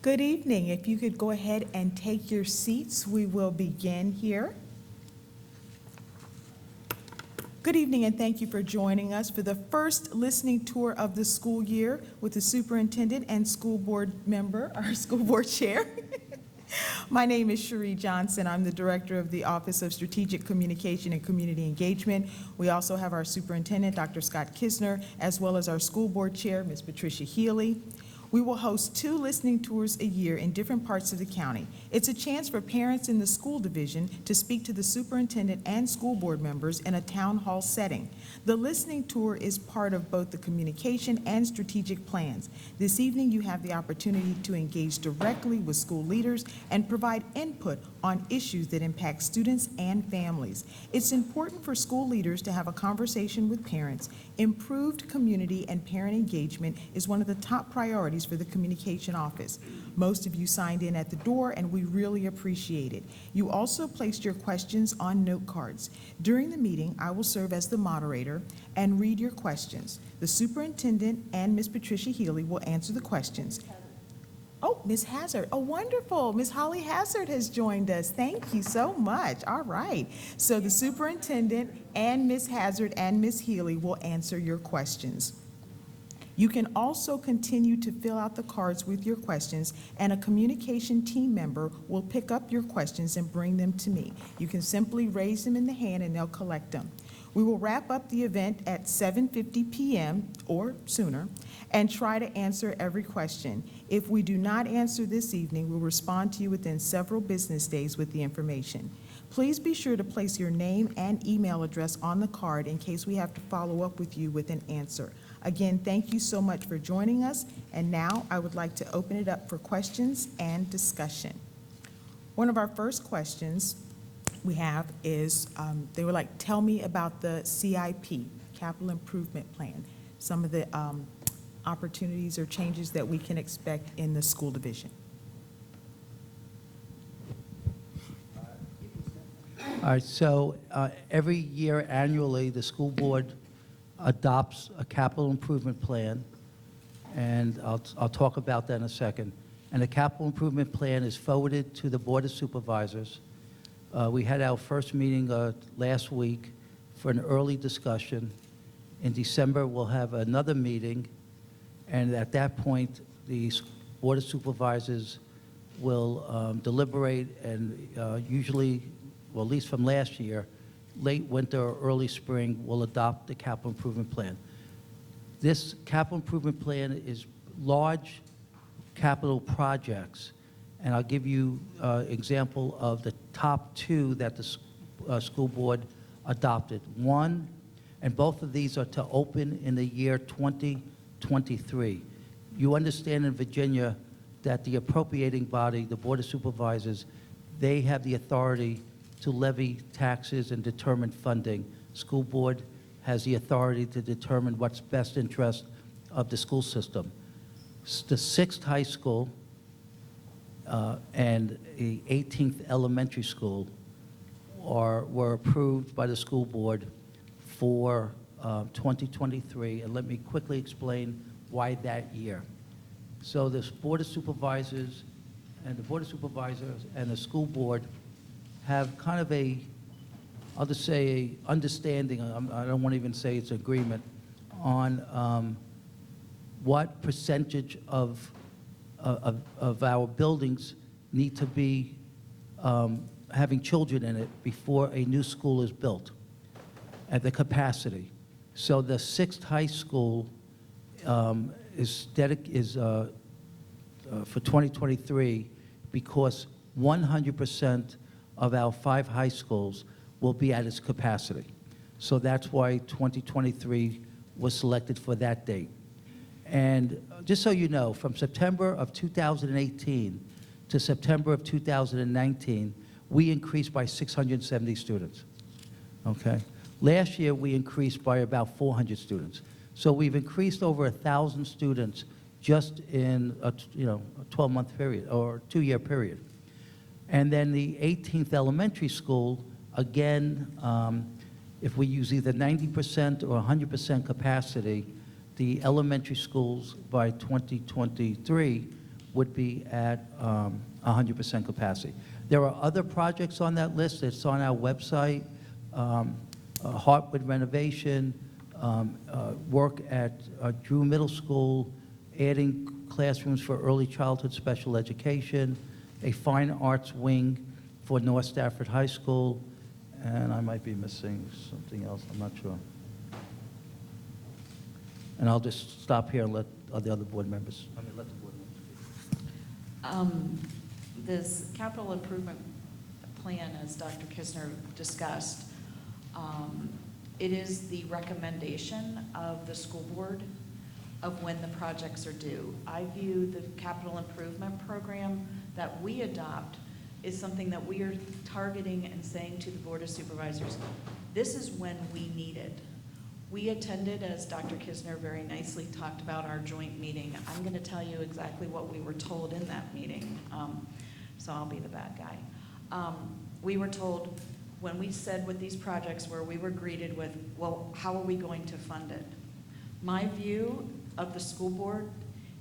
Good evening. If you could go ahead and take your seats, we will begin here. Good evening, and thank you for joining us for the first listening tour of the school year with the superintendent and school board member, our school board chair. My name is Cherie Johnson. I'm the director of the Office of Strategic Communication and Community Engagement. We also have our superintendent, Dr. Scott Kisner, as well as our school board chair, Ms. Patricia Healy. We will host 2 listening tours a year in different parts of the county. It's a chance for parents in the school division to speak to the superintendent and school board members in a town hall setting. The listening tour is part of both the communication and strategic plans. This evening, you have the opportunity to engage directly with school leaders and provide input on issues that impact students and families. It's important for school leaders to have a conversation with parents. Improved community and parent engagement is one of the top priorities for the communication office. Most of you signed in at the door, and we really appreciate it. You also placed your questions on note cards. During the meeting, I will serve as the moderator and read your questions. The superintendent and Ms. Patricia Healy will answer the questions. Oh, Ms. Hazard. Oh, wonderful. Ms. Holly Hazard has joined us. Thank you so much. All right. So the superintendent and Ms. Hazard and Ms. Healy will answer your questions. You can also continue to fill out the cards with your questions, and a communication team member will pick up your questions and bring them to me. You can simply raise them in the hand and they'll collect them. We will wrap up the event at 7:50 p.m. or sooner and try to answer every question. If we do not answer this evening, we'll respond to you within several business days with the information. Please be sure to place your name and email address on the card in case we have to follow up with you with an answer. Again, thank you so much for joining us, and now I would like to open it up for questions and discussion. One of our first questions we have is, they were like, tell me about the CIP, Capital Improvement Plan, some of the opportunities or changes that we can expect in the school division. All right, so every year annually, the school board adopts a capital improvement plan, and I'll talk about that in a second. And the capital improvement plan is forwarded to the Board of Supervisors. We had our first meeting last week for an early discussion. In December, we'll have another meeting, and at that point, the Board of Supervisors will deliberate and usually, well, at least from last year, late winter or early spring, will adopt the capital improvement plan. This capital improvement plan is large capital projects, and I'll give you an example of the top 2 that the school board adopted. One, and both of these are to open in the year 2023. You understand in Virginia that the appropriating body, the Board of Supervisors, they have the authority to levy taxes and determine funding. School board has the authority to determine what's best interest of the school system. The 6th high school and the 18th elementary school were approved by the school board for 2023, and let me quickly explain why that year. So this Board of Supervisors and the school board have kind of I'll just say a understanding, I don't want to even say it's agreement, on what percentage of our buildings need to be having children in it before a new school is built at the capacity. So the 6th high school is for 2023 because 100% of our 5 high schools will be at its capacity. So that's why 2023 was selected for that date. And just so you know, from September of 2018 to September of 2019, we increased by 670 students, okay? Last year, we increased by about 400 students. So we've increased over 1,000 students just in a 12-month period or 2-year period. And then the 18th elementary school, again, if we use either 90% or 100% capacity, the elementary schools by 2023 would be at 100% capacity. There are other projects on that list. It's on our website. Hartwood renovation, work at Drew Middle School, adding classrooms for early childhood special education, a fine arts wing for North Stafford High School, and I might be missing something else, I'm not sure. And I'll just stop here and let the other board members, let the board members speak. This capital improvement plan, as Dr. Kisner discussed, it is the recommendation of the school board of when the projects are due. I view the capital improvement program that we adopt is something that we are targeting and saying to the Board of Supervisors, this is when we need it. We attended, as Dr. Kisner very nicely talked about, our joint meeting. I'm going to tell you exactly what we were told in that meeting, so I'll be the bad guy. We were told, when we said what these projects were, we were greeted with, well, how are we going to fund it? My view of the school board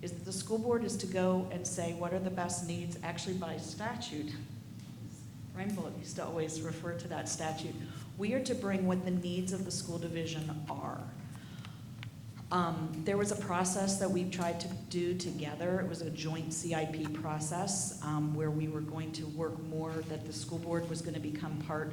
is that the school board is to go and say what are the best needs, actually by statute. Rainbow used to always refer to that statute. We are to bring what the needs of the school division are. There was a process that we tried to do together. It was a joint CIP process where we were going to work more, that the school board was going to become part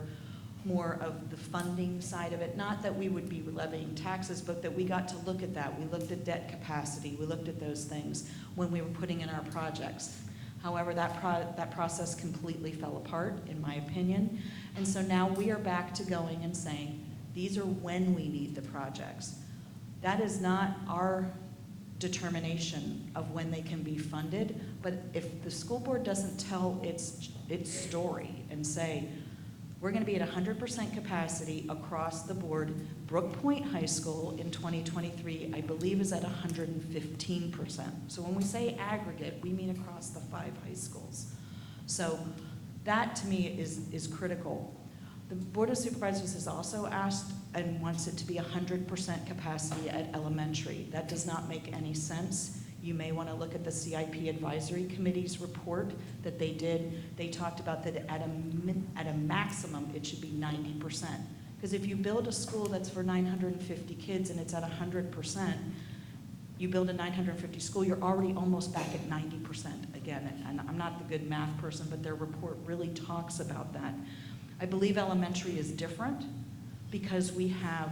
more of the funding side of it. Not that we would be levying taxes, but that we got to look at that. We looked at debt capacity. We looked at those things when we were putting in our projects. However, that process completely fell apart, in my opinion. And so now we are back to going and saying, these are when we need the projects. That is not our determination of when they can be funded, but if the school board doesn't tell its story and say, we're going to be at 100% capacity across the board. Brook Point High School in 2023, I believe, is at 115%. So when we say aggregate, we mean across the 5 high schools. So that, to me, is critical. The Board of Supervisors has also asked and wants it to be 100% capacity at elementary. That does not make any sense. You may want to look at the CIP Advisory Committee's report that they did. They talked about that at a maximum, it should be 90%. Because if you build a school that's for 950 kids and it's at 100%, you build a 950 school, you're already almost back at 90% again. And I'm not the good math person, but their report really talks about that. I believe elementary is different because we have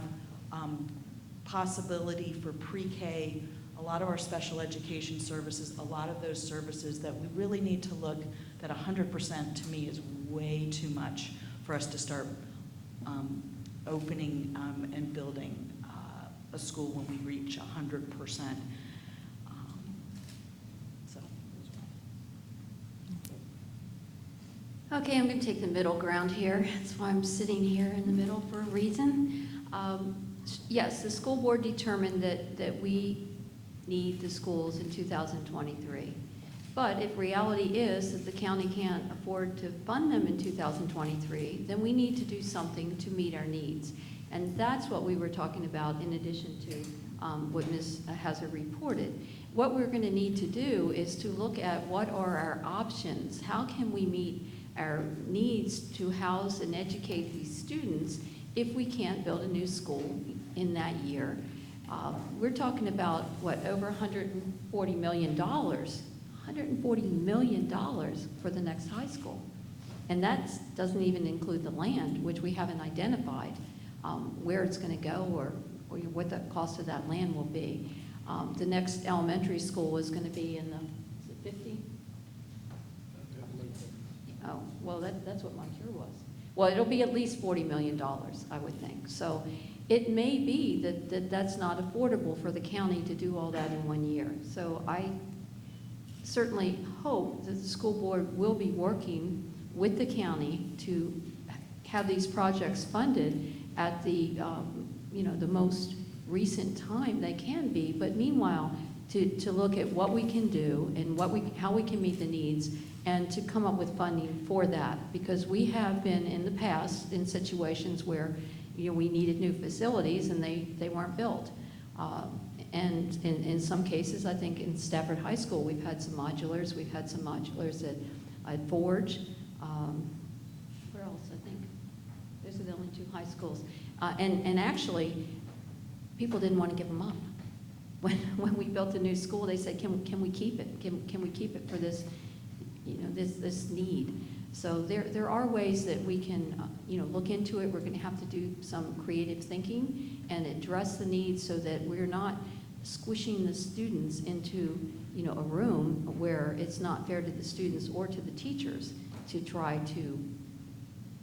possibility for pre-K, a lot of our special education services, a lot of those services that we really need to look, that 100% to me is way too much for us to start opening and building a school when we reach 100%. Okay, I'm going to take the middle ground here. That's why I'm sitting here in the middle for a reason. Yes, the school board determined that we need the schools in 2023. But if reality is that the county can't afford to fund them in 2023, then we need to do something to meet our needs. And that's what we were talking about in addition to what Ms. Hazard reported. What we're going to need to do is to look at what are our options. How can we meet our needs to house and educate these students if we can't build a new school in that year? We're talking about, what, over $140 million, $140 million for the next high school. And that doesn't even include the land, which we haven't identified where it's going to go or what the cost of that land will be. The next elementary school is going to be in the, is it 50? Oh, well, that's what my cure was. Well, it'll be at least $40 million, I would think. So it may be that that's not affordable for the county to do all that in 1 year. So I certainly hope that the school board will be working with the county to have these projects funded at the, the most recent time they can be. But meanwhile, to look at what we can do and how we can meet the needs and to come up with funding for that. Because we have been in the past in situations where we needed new facilities and they weren't built. And in some cases, I think in Stafford High School, we've had some modulars. We've had some modulars at Forge. Where else, I think? Those are the only two high schools. And actually, people didn't want to give them up. When we built a new school, they said, can we keep it? Can we keep it for this, this need? So there are ways that we can, look into it. We're going to have to do some creative thinking and address the needs so that we're not squishing the students into, a room where it's not fair to the students or to the teachers to try to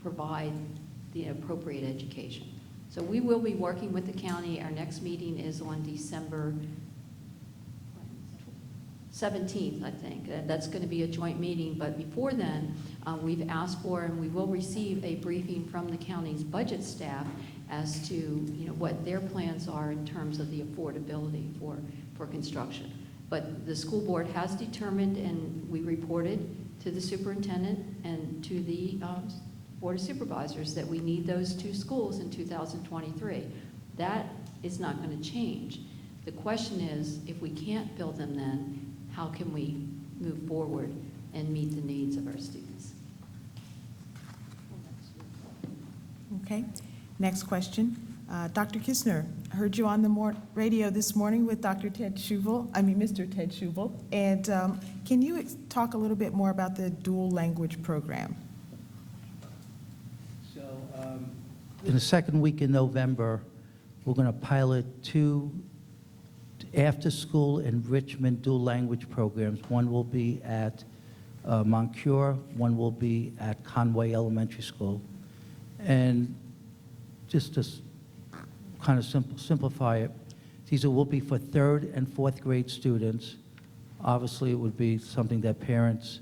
provide the appropriate education. So we will be working with the county. Our next meeting is on December 17th, I think. That's going to be a joint meeting, but before then, we've asked for and we will receive a briefing from the county's budget staff as to what their plans are in terms of the affordability for construction. But the school board has determined, and we reported to the superintendent and to the Board of Supervisors that we need those two schools in 2023. That is not going to change. The question is, if we can't build them then, how can we move forward and meet the needs of our students? Okay. Next question. Dr. Kistner, I heard you on the radio this morning with Mr. Ted Schubel. And can you talk a little bit more about the dual language program? So in the second week in November, we're going to pilot 2 after-school enrichment dual language programs. One will be at Moncure, one will be at Conway Elementary School. And just to kind of simplify it, these will be for 3rd and 4th grade students. Obviously, it would be something that parents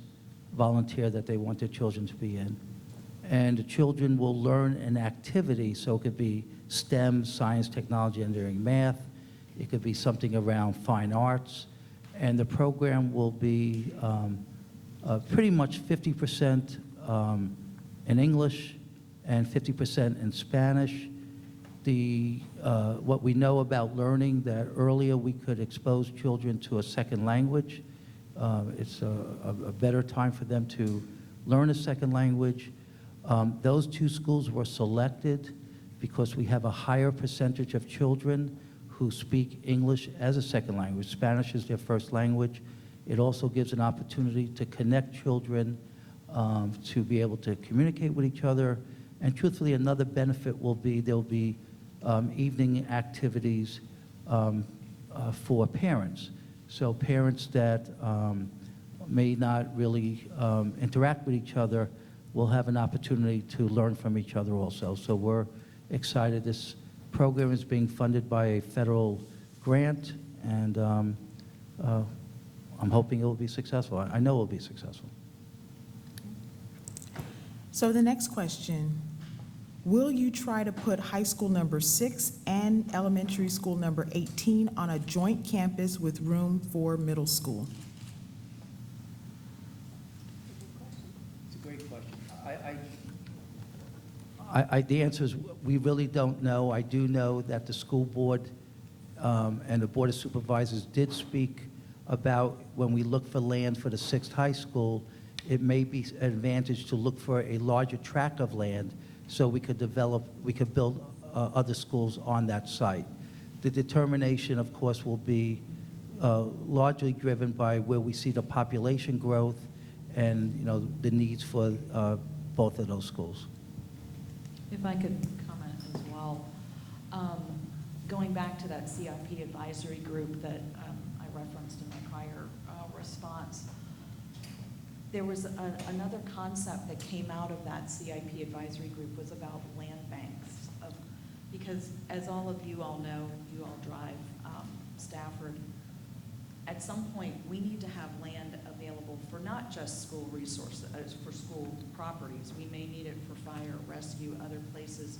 volunteer that they want their children to be in. And the children will learn an activity, so it could be STEM, science, technology, engineering, math. It could be something around fine arts. And the program will be pretty much 50% in English and 50% in Spanish. What we know about learning, that earlier we could expose children to a second language. It's a better time for them to learn a second language. Those 2 schools were selected because we have a higher percentage of children who speak English as a second language. Spanish is their first language. It also gives an opportunity to connect children to be able to communicate with each other. And truthfully, another benefit will be there'll be evening activities for parents. So parents that may not really interact with each other will have an opportunity to learn from each other also. So we're excited. This program is being funded by a federal grant, and I'm hoping it will be successful. I know it will be successful. So the next question, will you try to put high school number 6 and elementary school number 18 on a joint campus with room for middle school? It's a great question. The answer is we really don't know. I do know that the school board and the Board of Supervisors did speak about when we look for land for the 6th high school, it may be an advantage to look for a larger tract of land so we could build other schools on that site. The determination, of course, will be largely driven by where we see the population growth and the needs for both of those schools. If I could comment as well, going back to that CIP advisory group that I referenced in my prior response, there was another concept that came out of that CIP advisory group was about land banks. Because as all of you all know, you all drive Stafford, at some point we need to have land available for not just school resources, for school properties. We may need it for fire, rescue, other places,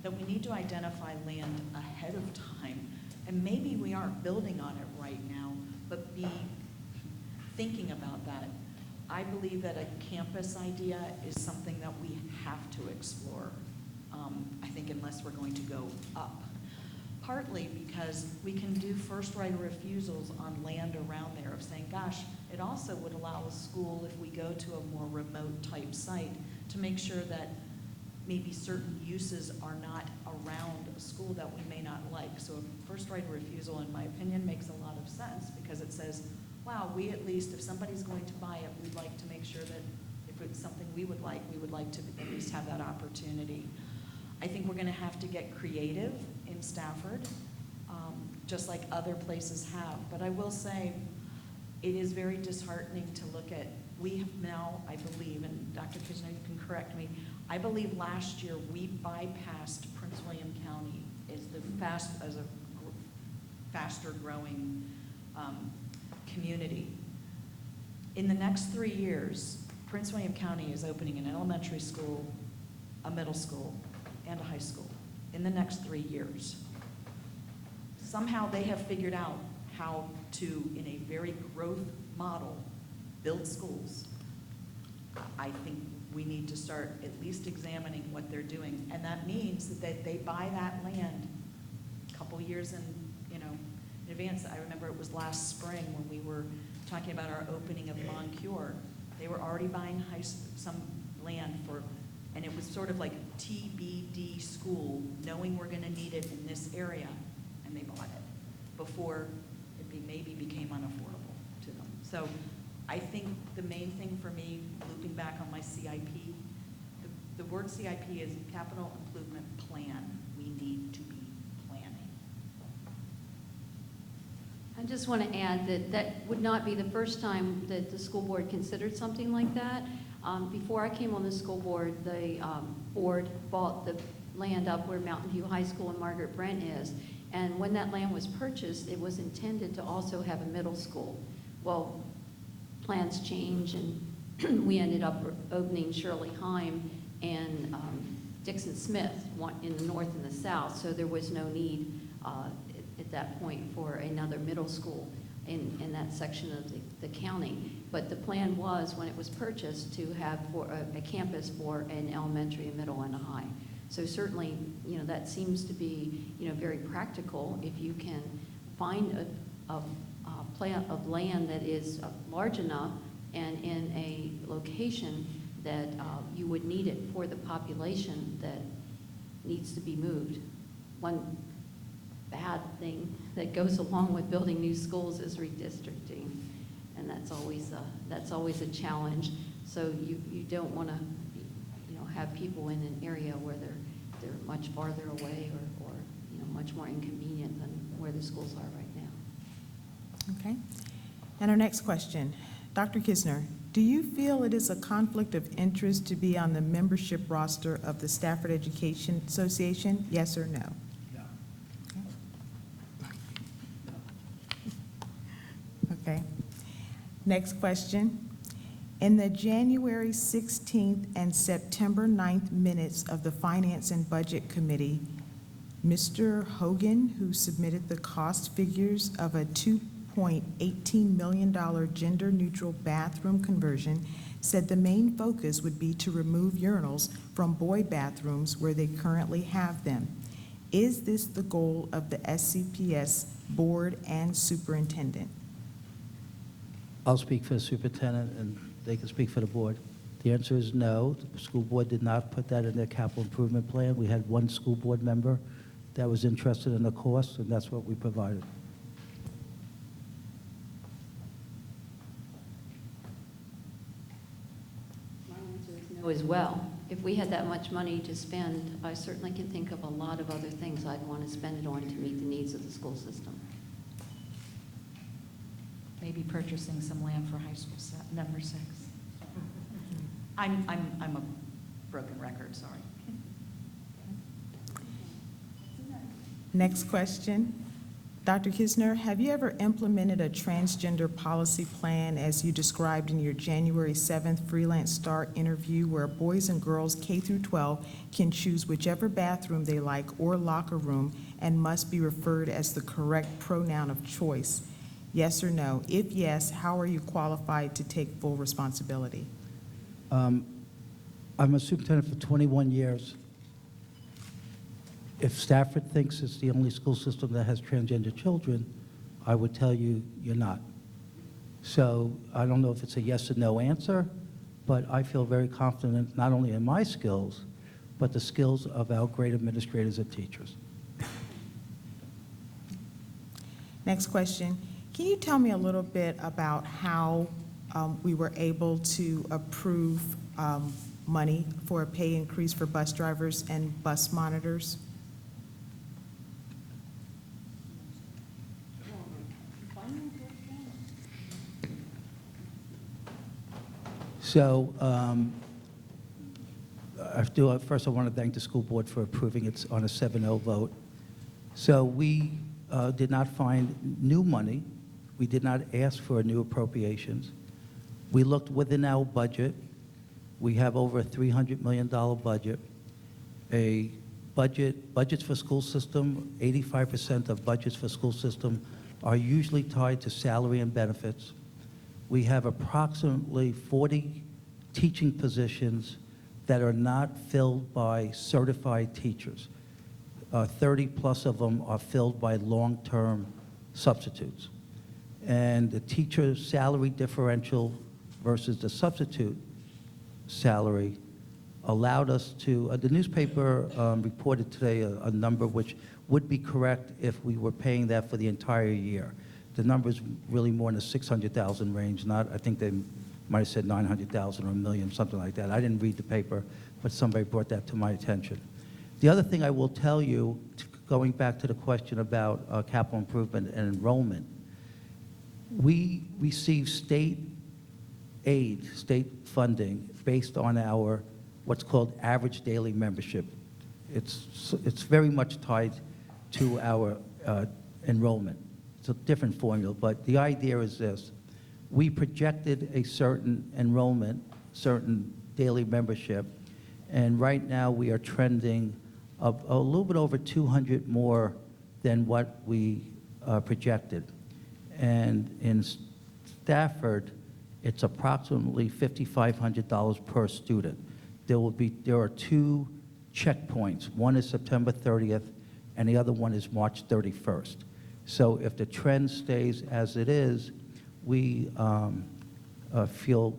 that we need to identify land ahead of time. And maybe we aren't building on it right now, but be thinking about that. I believe that a campus idea is something that we have to explore, I think, unless we're going to go up. partly because we can do first right of refusals on land around there of saying, gosh, it also would allow a school, if we go to a more remote type site, to make sure that maybe certain uses are not around a school that we may not like. So a first right of refusal, in my opinion, makes a lot of sense because it says, wow, we at least, if somebody's going to buy it, we'd like to make sure that if it's something we would like to at least have that opportunity. I think we're going to have to get creative in Stafford, just like other places have. But I will say, it is very disheartening to look at, we have now, I believe, and Dr. Kitchener, you can correct me, I believe last year we bypassed Prince William County as a faster growing community. In the next 3 years, Prince William County is opening an elementary school, a middle school, and a high school in the next 3 years. Somehow they have figured out how to, in a very growth model, build schools. I think we need to start at least examining what they're doing. And that means that they buy that land a couple years in advance. I remember it was last spring when we were talking about our opening of Moncure. They were already buying some land for, and it was sort of like TBD school, knowing we're going to need it in this area, and they bought it before it maybe became unaffordable to them. So I think the main thing for me, looping back on my CIP, the word CIP is capital improvement plan. We need to be planning. I just want to add that that would not be the first time that the school board considered something like that. Before I came on the school board, the board bought the land up where Mountain View High School and Margaret Brent is. And when that land was purchased, it was intended to also have a middle school. Well, plans change, and we ended up opening Shirley Heim and Dixon Smith in the north and the south, so there was no need at that point for another middle school in that section of the county. But the plan was, when it was purchased, to have a campus for an elementary, a middle, and a high. So certainly, that seems to be, very practical if you can find a plat of land that is large enough and in a location that you would need it for the population that needs to be moved. One bad thing that goes along with building new schools is redistricting, and that's always a challenge. So you don't want to have people in an area where they're much farther away or much more inconvenient than where the schools are right now. Okay. And our next question, Dr. Kisner, do you feel it is a conflict of interest to be on the membership roster of the Stafford Education Association? Yes or no? Okay. Next question. In the January 16th and September 9th minutes of the Finance and Budget Committee, Mr. Hogan, who submitted the cost figures of a $2.18 million gender-neutral bathroom conversion, said the main focus would be to remove urinals from boy bathrooms where they currently have them. Is this the goal of the SCPS board and superintendent? I'll speak for the superintendent, and they can speak for the board. The answer is no. The school board did not put that in their capital improvement plan. We had one school board member that was interested in the cost, and that's what we provided. My answer is no as well. If we had that much money to spend, I certainly can think of a lot of other things I'd want to spend it on to meet the needs of the school system. Maybe purchasing some land for high school number 6. I'm a broken record, sorry. Next question. Dr. Kisner, have you ever implemented a transgender policy plan as you described in your January 7th Freelance Start interview, where boys and girls K through 12 can choose whichever bathroom they like or locker room and must be referred as the correct pronoun of choice? Yes or no? If yes, how are you qualified to take full responsibility? I'm a superintendent for 21 years. If Stafford thinks it's the only school system that has transgender children, I would tell you you're not. So I don't know if it's a yes or no answer, but I feel very confident not only in my skills, but the skills of our great administrators and teachers. Next question. Can you tell me a little bit about how we were able to approve money for a pay increase for bus drivers and bus monitors? So first I want to thank the school board for approving it on a 7-0 vote. So we did not find new money. We did not ask for new appropriations. We looked within our budget. We have over a $300 million budget. Budgets for school system, 85% of budgets for school system are usually tied to salary and benefits. We have approximately 40 teaching positions that are not filled by certified teachers. 30 plus of them are filled by long-term substitutes. And the teacher salary differential versus the substitute salary allowed us to, the newspaper reported today a number which would be correct if we were paying that for the entire year. The number is really more in the 600,000 range, not, I think they might have said 900,000 or a million, something like that. I didn't read the paper, but somebody brought that to my attention. The other thing I will tell you, going back to the question about capital improvement and enrollment, we receive state aid, state funding, based on our what's called average daily membership. It's very much tied to our enrollment. It's a different formula, but the idea is this. We projected a certain enrollment, certain daily membership, and right now we are trending a little bit over 200 more than what we projected. And in Stafford, it's approximately $5,500 per student. There are 2 checkpoints. One is September 30th, and the other one is March 31st. So if the trend stays as it is, we feel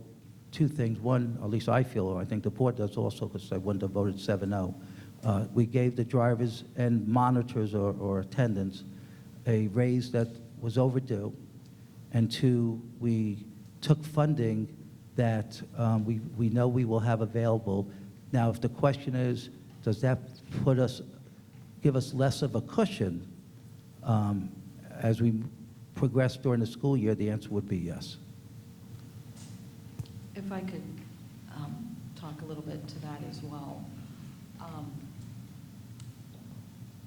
2 things. One, at least I feel, or I think the board does also, because I wouldn't have voted 7-0. We gave the drivers and monitors or attendants a raise that was overdue. And 2, we took funding that we know we will have available. Now, if the question is, does that give us less of a cushion as we progress during the school year, the answer would be yes. If I could talk a little bit to that as well.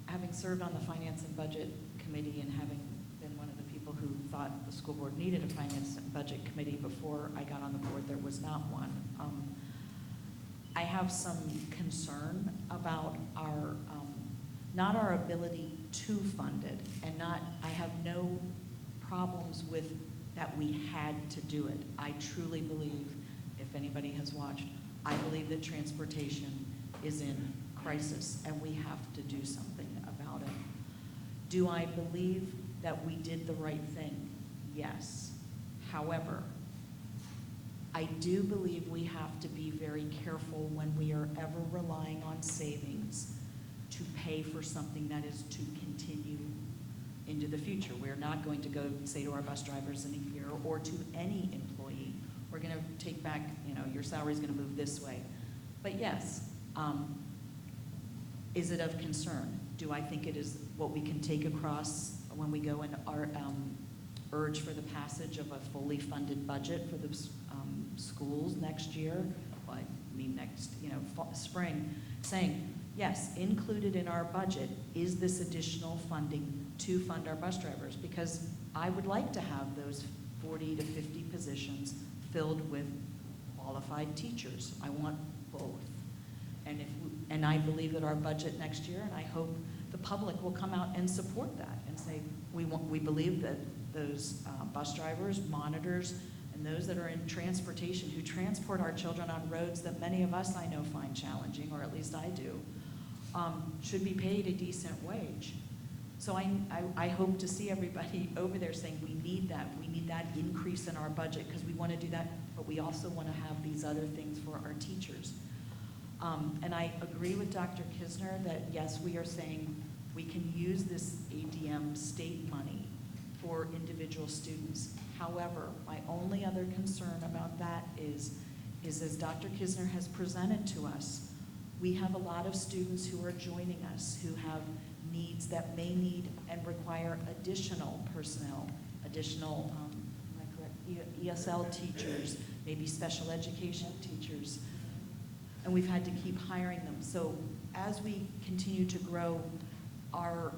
Having served on the Finance and Budget Committee and having been one of the people who thought the school board needed a Finance and Budget Committee before I got on the board, there was not one. I have some concern about our, not our ability to fund it, and I have no problems with that we had to do it. I truly believe, if anybody has watched, I believe that transportation is in crisis and we have to do something about it. Do I believe that we did the right thing? Yes. However, I do believe we have to be very careful when we are ever relying on savings to pay for something that is to continue into the future. We're not going to go say to our bus drivers in a year or to any employee, we're going to take back, your salary is going to move this way. But yes, is it of concern? Do I think it is what we can take across when we go and urge for the passage of a fully funded budget for the schools next year? Well, I mean next, spring, saying, yes, included in our budget is this additional funding to fund our bus drivers, because I would like to have those 40 to 50 positions filled with qualified teachers. I want both. And I believe that our budget next year, and I hope the public will come out and support that and say, we believe that those bus drivers, monitors, and those that are in transportation who transport our children on roads that many of us I know find challenging, or at least I do, should be paid a decent wage. So I hope to see everybody over there saying, we need that increase in our budget, because we want to do that, but we also want to have these other things for our teachers. And I agree with Dr. Kisner that, yes, we are saying we can use this ADM state money for individual students. However, my only other concern about that is as Dr. Kisner has presented to us, we have a lot of students who are joining us who have needs that may need and require additional personnel, additional am I correct? ESL teachers, maybe special education teachers, and we've had to keep hiring them. So as we continue to grow our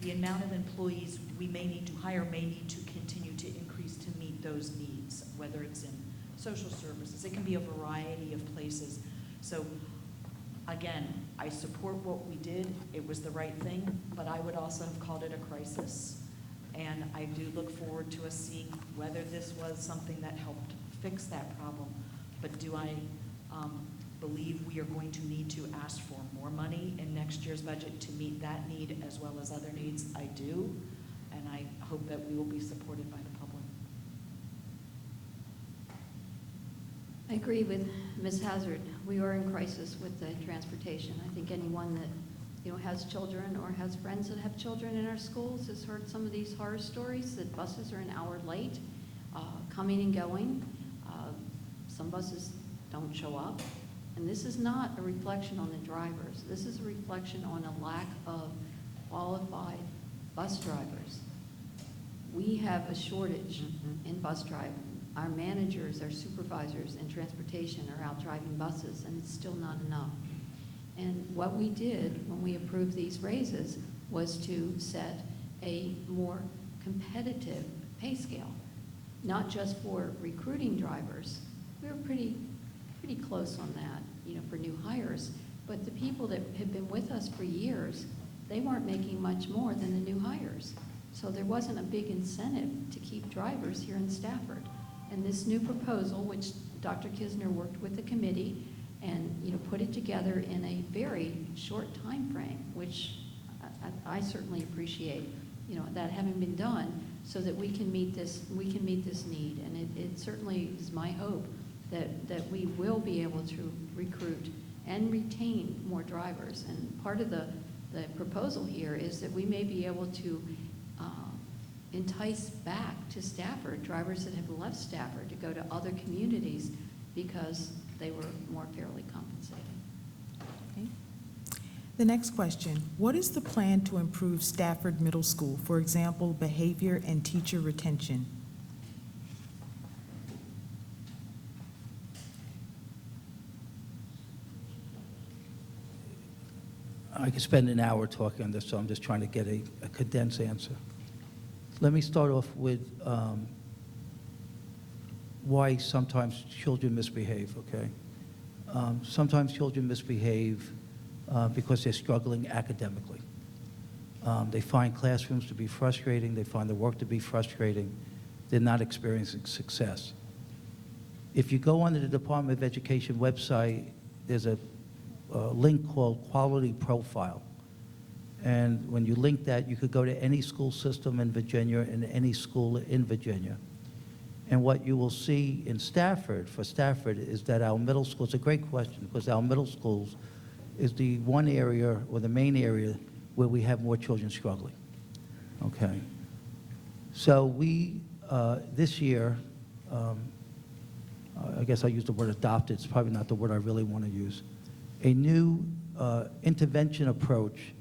the amount of employees we may need to hire may need to continue to increase to meet those needs, whether it's in social services. It can be a variety of places. So again, I support what we did. It was the right thing, but I would also have called it a crisis. And I do look forward to us seeing whether this was something that helped fix that problem. But do I believe we are going to need to ask for more money in next year's budget to meet that need as well as other needs? I do, and I hope that we will be supported by the public. I agree with Ms. Hazard. We are in crisis with the transportation. I think anyone that has children or has friends that have children in our schools has heard some of these horror stories that buses are an hour late, coming and going. Some buses don't show up. And this is not a reflection on the drivers. This is a reflection on a lack of qualified bus drivers. We have a shortage in bus driving. Our managers, our supervisors in transportation are out driving buses, and it's still not enough. And what we did when we approved these raises was to set a more competitive pay scale, not just for recruiting drivers. We were pretty close on that, for new hires. But the people that have been with us for years, they weren't making much more than the new hires. So there wasn't a big incentive to keep drivers here in Stafford. And this new proposal, which Dr. Kisner worked with the committee and put it together in a very short time frame, which I certainly appreciate, that having been done so that we can meet this need. And it certainly is my hope that we will be able to recruit and retain more drivers. And part of the proposal here is that we may be able to entice back to Stafford drivers that have left Stafford to go to other communities because they were more fairly compensated. Okay. The next question, what is the plan to improve Stafford Middle School? For example, behavior and teacher retention. I could spend an hour talking on this, so I'm just trying to get a condensed answer. Let me start off with why sometimes children misbehave, okay? Sometimes children misbehave because they're struggling academically. They find classrooms to be frustrating. They find the work to be frustrating. They're not experiencing success. If you go onto the Department of Education website, there's a link called Quality Profile. And when you link that, you could go to any school system in Virginia and any school in Virginia. And what you will see in Stafford, for Stafford, is that our middle school, it's a great question, because our middle schools is the one area or the main area where we have more children struggling, okay? So we, this year, I guess I used the word adopted, it's probably not the word I really want to use, a new intervention approach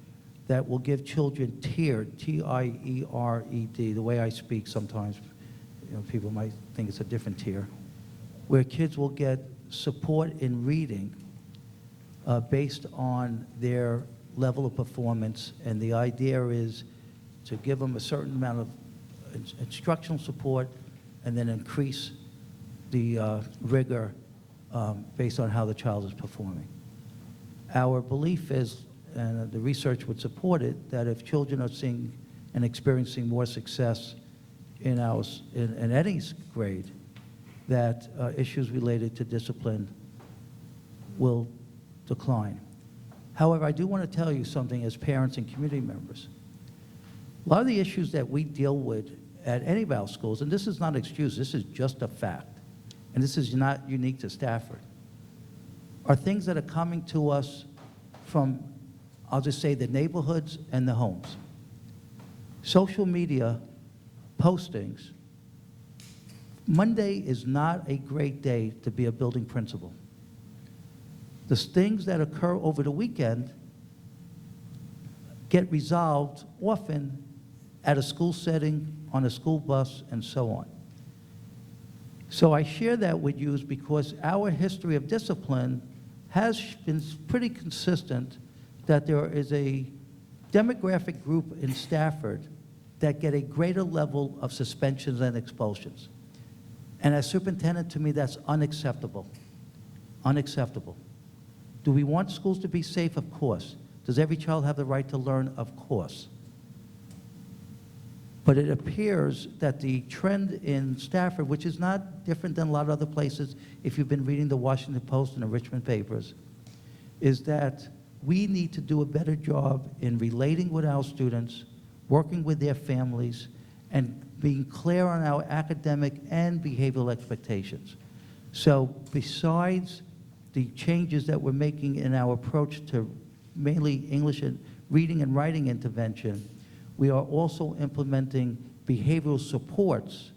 that will give children tiered, T-I-E-R-E-D, the way I speak sometimes, people might think it's a different tier, where kids will get support in reading based on their level of performance, and the idea is to give them a certain amount of instructional support and then increase the rigor based on how the child is performing. Our belief is, and the research would support it, that if children are seeing and experiencing more success in any grade, that issues related to discipline will decline. However, I do want to tell you something as parents and community members. A lot of the issues that we deal with at any of our schools, and this is not an excuse, this is just a fact, and this is not unique to Stafford, are things that are coming to us from, I'll just say, the neighborhoods and the homes. Social media postings. Monday is not a great day to be a building principal. The things that occur over the weekend get resolved often at a school setting, on a school bus, and so on. So I share that with you is because our history of discipline has been pretty consistent that there is a demographic group in Stafford that get a greater level of suspensions and expulsions. And as superintendent, to me, that's unacceptable. Unacceptable. Do we want schools to be safe? Of course. Does every child have the right to learn? Of course. But it appears that the trend in Stafford, which is not different than a lot of other places, if you've been reading the Washington Post and the Richmond papers, is that we need to do a better job in relating with our students, working with their families, and being clear on our academic and behavioral expectations. So besides the changes that we're making in our approach to mainly English and reading and writing intervention, we are also implementing behavioral supports.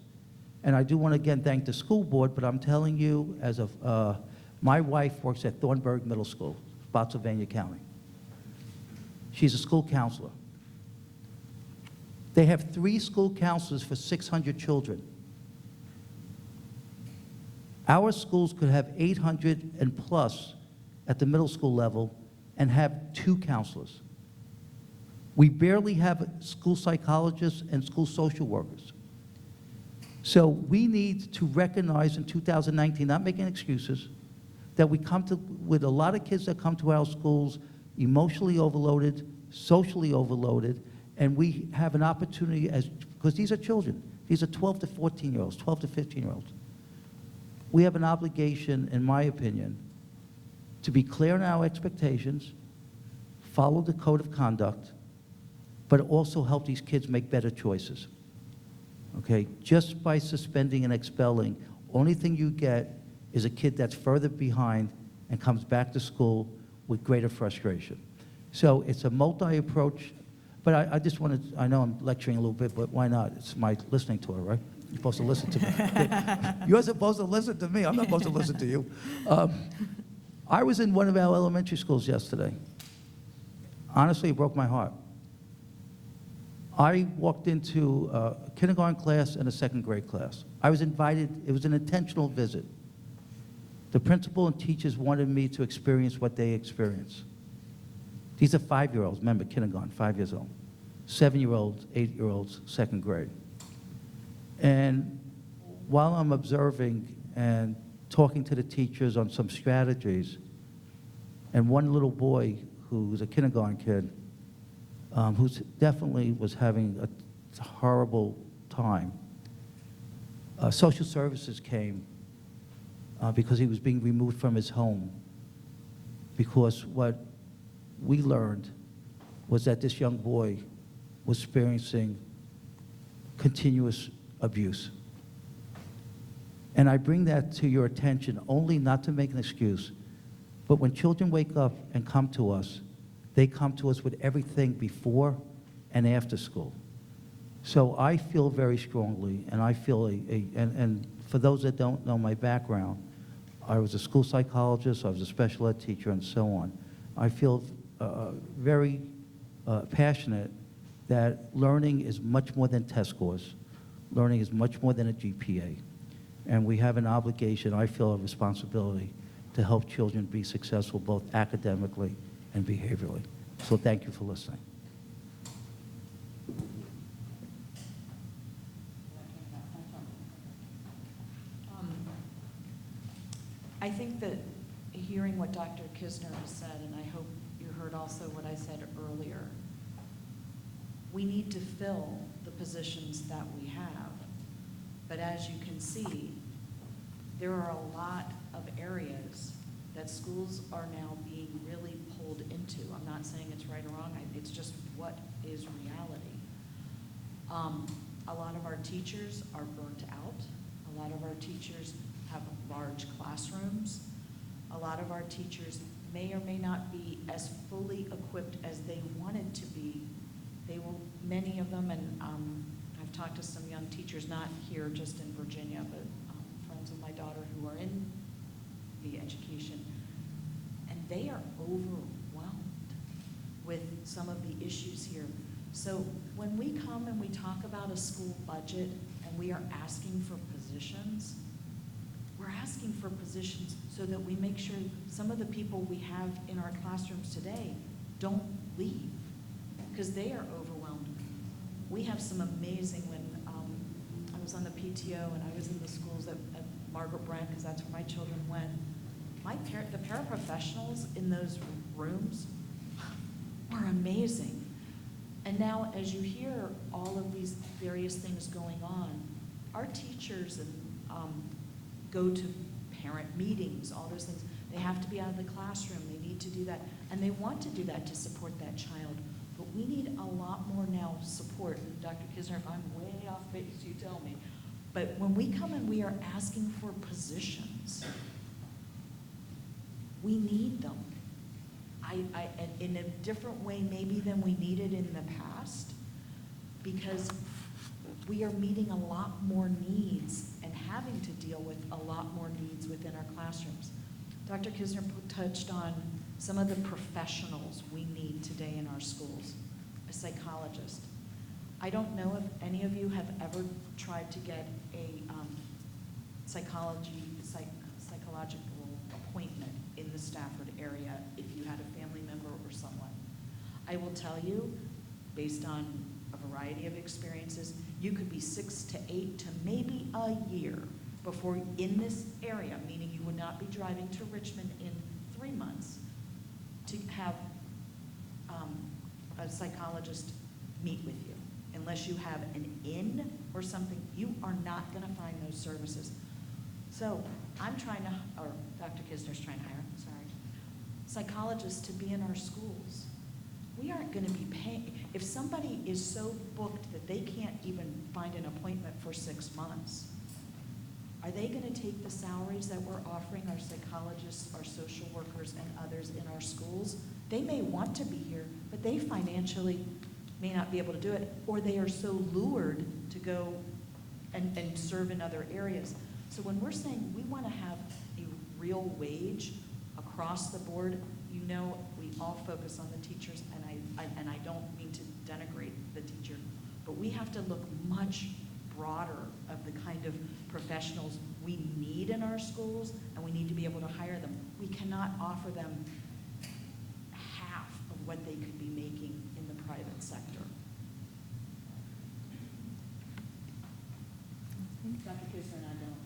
And I do want to again thank the school board, but I'm telling you, as of, my wife works at Thornburg Middle School, Spotsylvania County. She's a school counselor. They have 3 school counselors for 600 children. Our schools could have 800 and plus at the middle school level and have 2 counselors. We barely have school psychologists and school social workers. So we need to recognize in 2019, not making excuses, that we come to, with a lot of kids that come to our schools emotionally overloaded, socially overloaded, and we have an opportunity as, because these are children, these are 12 to 14-year-olds, 12 to 15-year-olds. We have an obligation, in my opinion, to be clear in our expectations, follow the code of conduct, but also help these kids make better choices. Okay? Just by suspending and expelling, only thing you get is a kid that's further behind and comes back to school with greater frustration. So it's a multi-approach, but I just wanted, I know I'm lecturing a little bit, but why not? It's my listening tour, right? You're supposed to listen to me. You're supposed to listen to me. I'm not supposed to listen to you. I was in one of our elementary schools yesterday. Honestly, it broke my heart. I walked into a kindergarten class and a second grade class. I was invited, it was an intentional visit. The principal and teachers wanted me to experience what they experience. These are 5-year-olds, remember, kindergarten, 5 years old. 7-year-olds, 8-year-olds, second grade. And while I'm observing and talking to the teachers on some strategies, and one little boy who's a kindergarten kid, who definitely was having a horrible time, social services came because he was being removed from his home, because what we learned was that this young boy was experiencing continuous abuse. And I bring that to your attention only not to make an excuse, but when children wake up and come to us, they come to us with everything before and after school. So I feel very strongly, and I feel and for those that don't know my background, I was a school psychologist, I was a special ed teacher, and so on. I feel very passionate that learning is much more than test scores. Learning is much more than a GPA. And we have an obligation, I feel a responsibility, to help children be successful both academically and behaviorally. So thank you for listening. I think that hearing what Dr. Kisner has said, and I hope you heard also what I said earlier, we need to fill the positions that we have. But as you can see, there are a lot of areas that schools are now being really pulled into. I'm not saying it's right or wrong, it's just what is reality. A lot of our teachers are burnt out. A lot of our teachers have large classrooms. A lot of our teachers may or may not be as fully equipped as they wanted to be. Many of them, and I've talked to some young teachers, not here just in Virginia, but friends of my daughter who are in the education, and they are overwhelmed with some of the issues here. So when we come and we talk about a school budget and we are asking for positions, we're asking for positions so that we make sure some of the people we have in our classrooms today don't leave, because they are overwhelmed. We have some amazing, when I was on the PTO and I was in the schools at Margaret Brent, because that's where my children went, the paraprofessionals in those rooms were amazing. And now as you hear all of these various things going on, our teachers go to parent meetings, all those things. They have to be out of the classroom. They need to do that. And they want to do that to support that child. But we need a lot more now support. And Dr. Kisner, if I'm way off base, you tell me. But when we come and we are asking for positions, we need them. In a different way maybe than we needed in the past, because we are meeting a lot more needs and having to deal with a lot more needs within our classrooms. Dr. Kisner touched on some of the professionals we need today in our schools. A psychologist. I don't know if any of you have ever tried to get a psychological appointment in the Stafford area if you had a family member or someone. I will tell you, based on a variety of experiences, you could be 6 to 8 to maybe a year before in this area, meaning you would not be driving to Richmond in 3 months, to have a psychologist meet with you. Unless you have an in or something, you are not going to find those services. So I'm trying to, or Dr. Kisner's trying to hire, psychologists to be in our schools. We aren't going to be paying. If somebody is so booked that they can't even find an appointment for 6 months, are they going to take the salaries that we're offering our psychologists, our social workers, and others in our schools? They may want to be here, but they financially may not be able to do it, or they are so lured to go and serve in other areas. So when we're saying we want to have a real wage across the board, you know, we all focus on the teachers, and I don't mean to denigrate the teacher, but we have to look much broader of the kind of professionals we need in our schools, and we need to be able to hire them. We cannot offer them half of what they could be making in the private sector. Dr. Kisner and I don't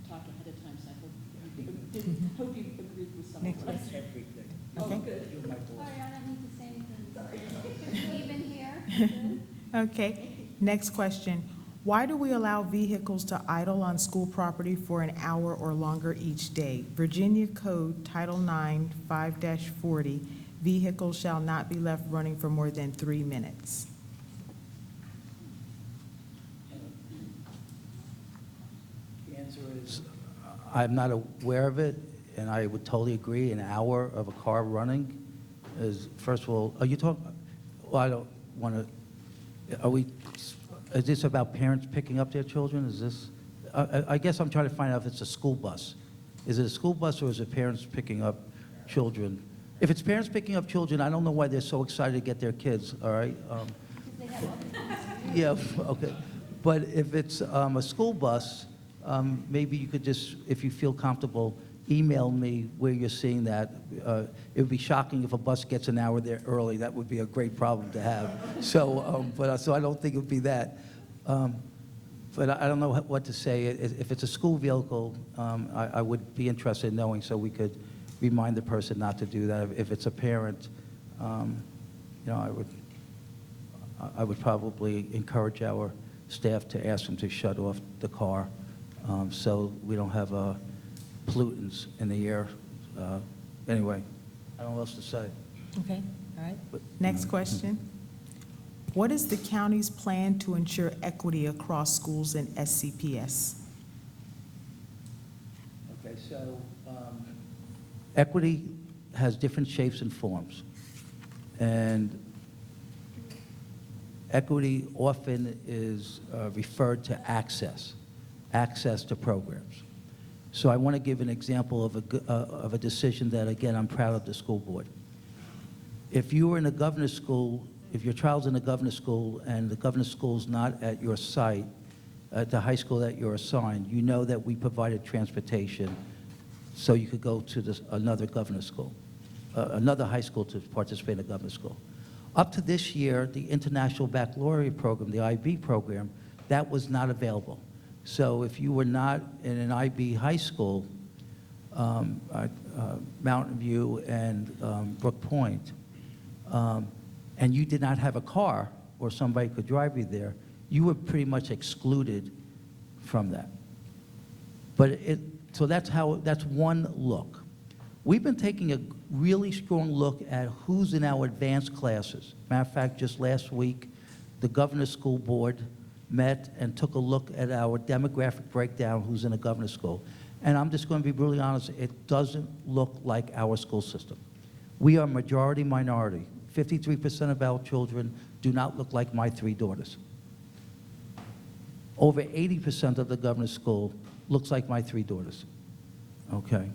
talk ahead of time, so I hope you agreed with some of what I said. Everything. Oh, Okay. good. You're my boss. Sorry, I don't need to say anything. Sorry. Even here? Okay, next question. Why do we allow vehicles to idle on school property for an hour or longer each day? Virginia Code Title IX 5-40, vehicles shall not be left running for more than 3 minutes. The answer is, I'm not aware of it, and I would totally agree. An hour of a car running is, first of all, are you talking, well, I don't want to, is this about parents picking up their children? Is this, I guess I'm trying to find out if it's a school bus. Is it a school bus or is it parents picking up children? If it's parents picking up children, I don't know why they're so excited to get their kids, all right? Yeah, okay. But if it's a school bus, maybe you could just, if you feel comfortable, email me where you're seeing that. It would be shocking if a bus gets an hour there early. That would be a great problem to have. So, so I don't think it would be that. But I don't know what to say. If it's a school vehicle, I would be interested in knowing so we could remind the person not to do that. If it's a parent, you know, I would probably encourage our staff to ask them to shut off the car so we don't have pollutants in the air. Anyway, I don't know what else to say. Okay, all right. Next question. What is the county's plan to ensure equity across schools in SCPS? Okay, so equity has different shapes and forms. And equity often is referred to access to programs. So I want to give an example of a decision that, again, I'm proud of the school board. If you were in a governor's school, if your child's in a governor's school and the governor's school's not at your site, at the high school that you're assigned, you know that we provided transportation so you could go to another governor's school, another high school to participate in a governor's school. Up to this year, the International Baccalaureate program, the IB program, that was not available. So if you were not in an IB high school, Mountain View and Brook Point, and you did not have a car or somebody could drive you there, you were pretty much excluded from that. But so that's one look. We've been taking a really strong look at who's in our advanced classes. Matter of fact, just last week, the governor's school board met and took a look at our demographic breakdown, who's in a governor's school. And I'm just going to be brutally honest, it doesn't look like our school system. We are majority minority. 53% of our children do not look like my 3 daughters. Over 80% of the governor's school looks like my 3 daughters. Okay.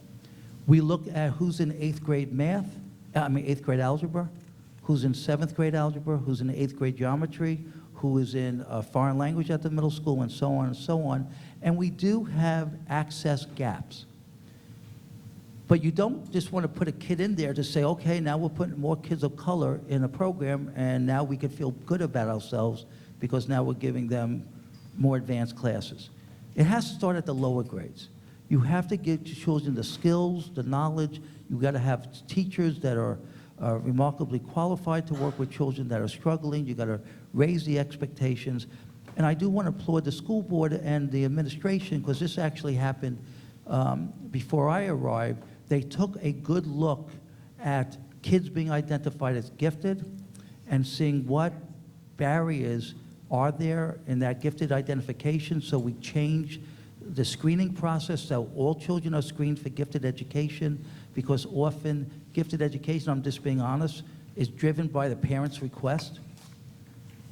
We look at who's in 8th grade math, 8th grade algebra, who's in 7th grade algebra, who's in 8th grade geometry, who is in foreign language at the middle school, and so on and so on. And we do have access gaps. But you don't just want to put a kid in there to say, okay, now we're putting more kids of color in a program, and now we can feel good about ourselves because now we're giving them more advanced classes. It has to start at the lower grades. You have to give children the skills, the knowledge. You've got to have teachers that are remarkably qualified to work with children that are struggling. You've got to raise the expectations. And I do want to applaud the school board and the administration, because this actually happened before I arrived. They took a good look at kids being identified as gifted and seeing what barriers are there in that gifted identification. So we changed the screening process so all children are screened for gifted education, because often gifted education, I'm just being honest, is driven by the parents' request.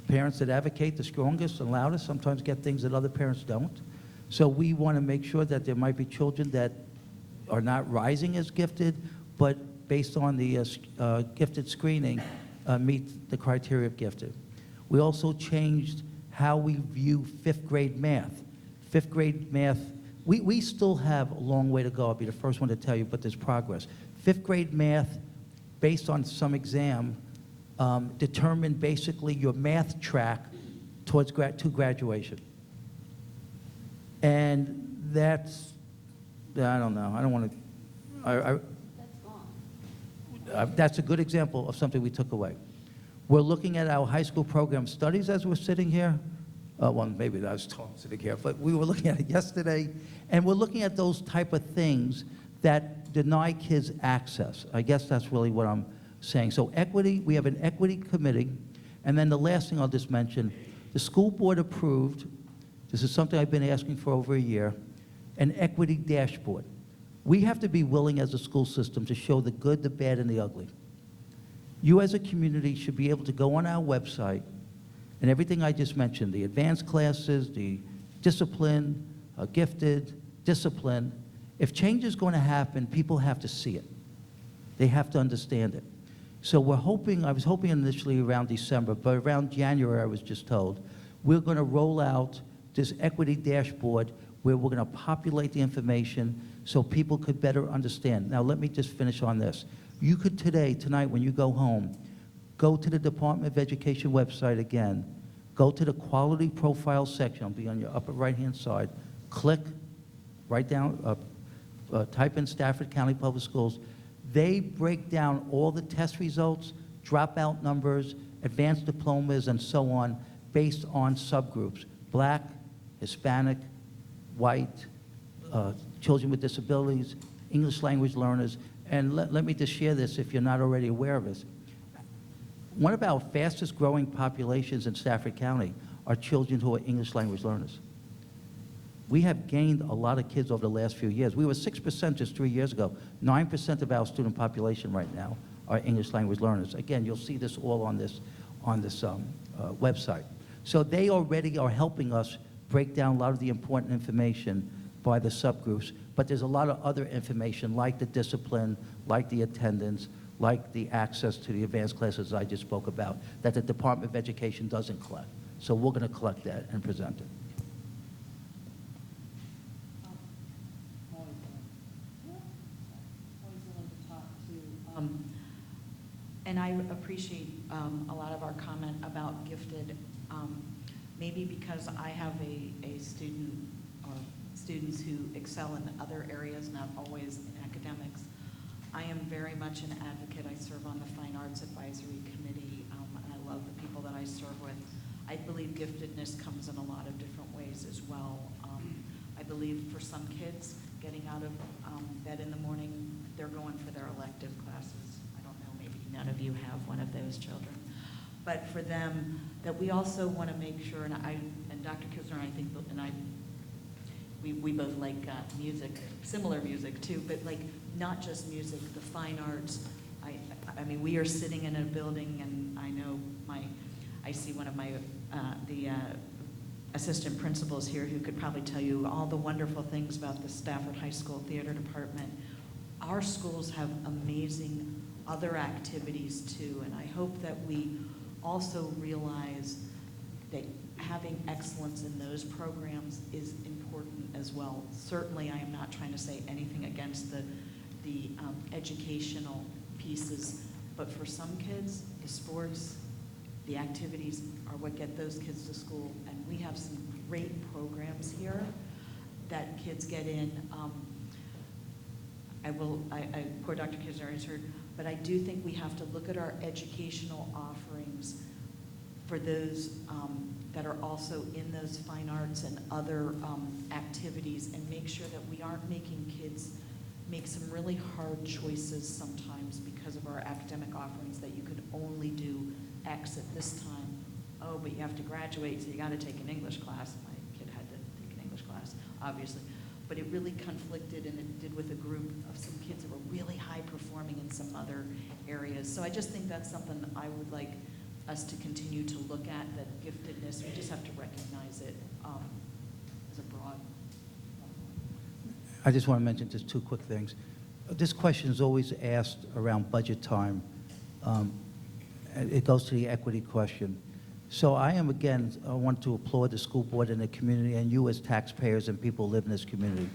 Parents that advocate the strongest and loudest sometimes get things that other parents don't. So we want to make sure that there might be children that are not rising as gifted, but based on the gifted screening, meet the criteria of gifted. We also changed how we view 5th grade math. 5th grade math, we still have a long way to go. I'll be the first one to tell you, but there's progress. 5th grade math, based on some exam, determined basically your math track towards to graduation. And that's, I don't know, I don't want to, That's gone. that's a good example of something we took away. We're looking at our high school program studies as we're sitting here. Well, maybe I was sitting here, but we were looking at it yesterday, and we're looking at those type of things that deny kids access. I guess that's really what I'm saying. So equity, we have an equity committee, and then the last thing I'll just mention, the school board approved, this is something I've been asking for over a year, an equity dashboard. We have to be willing as a school system to show the good, the bad, and the ugly. You as a community should be able to go on our website and everything I just mentioned, the advanced classes, the discipline, gifted, discipline. If change is going to happen, people have to see it. They have to understand it. So we're hoping, I was hoping initially around December, but around January I was just told, we're going to roll out this equity dashboard where we're going to populate the information so people could better understand. Now let me just finish on this. You could tonight when you go home, go to the Department of Education website again, go to the quality profile section, it'll be on your upper right-hand side, click, write down, type in Stafford County Public Schools. They break down all the test results, dropout numbers, advanced diplomas, and so on, based on subgroups: Black, Hispanic, white, children with disabilities, English language learners. And let me just share this if you're not already aware of this. One of our fastest growing populations in Stafford County are children who are English language learners. We have gained a lot of kids over the last few years. We were 6% just 3 years ago. 9% of our student population right now are English language learners. Again, you'll see this all on this website. So they already are helping us break down a lot of the important information by the subgroups, but there's a lot of other information like the discipline, like the attendance, like the access to the advanced classes I just spoke about, that the Department of Education doesn't collect. So we're going to collect that and present it. Always willing to talk to, And I appreciate a lot of our comment about gifted, maybe because I have a student or students who excel in other areas, not always in academics. I am very much an advocate. I serve on the Fine Arts Advisory Committee, and I love the people that I serve with. I believe giftedness comes in a lot of different ways as well. I believe for some kids, getting out of bed in the morning, they're going for their elective classes. I don't know, maybe none of you have one of those children. But for them, that we also want to make sure, and Dr. Kisner, I think, we both like music, similar music too, but like not just music, the fine arts. I mean, we are sitting in a building, and I know I see one of my the assistant principals here who could probably tell you all the wonderful things about the Stafford High School Theater Department. Our schools have amazing other activities too, and I hope that we also realize that having excellence in those programs is important as well. Certainly, I am not trying to say anything against the educational pieces, but for some kids, the sports, the activities are what get those kids to school, and we have some great programs here that kids get in. Poor Dr. Kisner has heard, but I do think we have to look at our educational offerings for those that are also in those fine arts and other activities, and make sure that we aren't making kids make some really hard choices sometimes because of our academic offerings, that you could only do X at this time. Oh, but you have to graduate, so you got to take an English class. My kid had to take an English class, obviously. But it really conflicted, and it did with a group of some kids that were really high performing in some other areas. So I just think that's something that I would like us to continue to look at, that giftedness, we just have to recognize it as a broad. I just want to mention just two quick things. This question is always asked around budget time. It goes to the equity question. So I want to applaud the school board and the community, and you as taxpayers and people who live in this community.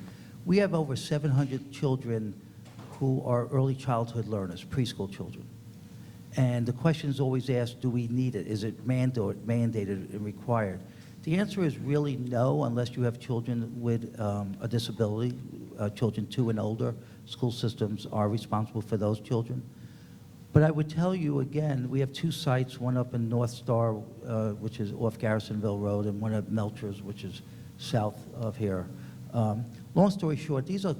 We have over 700 children who are early childhood learners, preschool children. And the question is always asked, do we need it? Is it mandated and required? The answer is really no, unless you have children with a disability, children 2 and older. School systems are responsible for those children. But I would tell you again, we have 2 sites, one up in North Star, which is off Garrisonville Road, and one at Melchers, which is south of here. Long story short, these are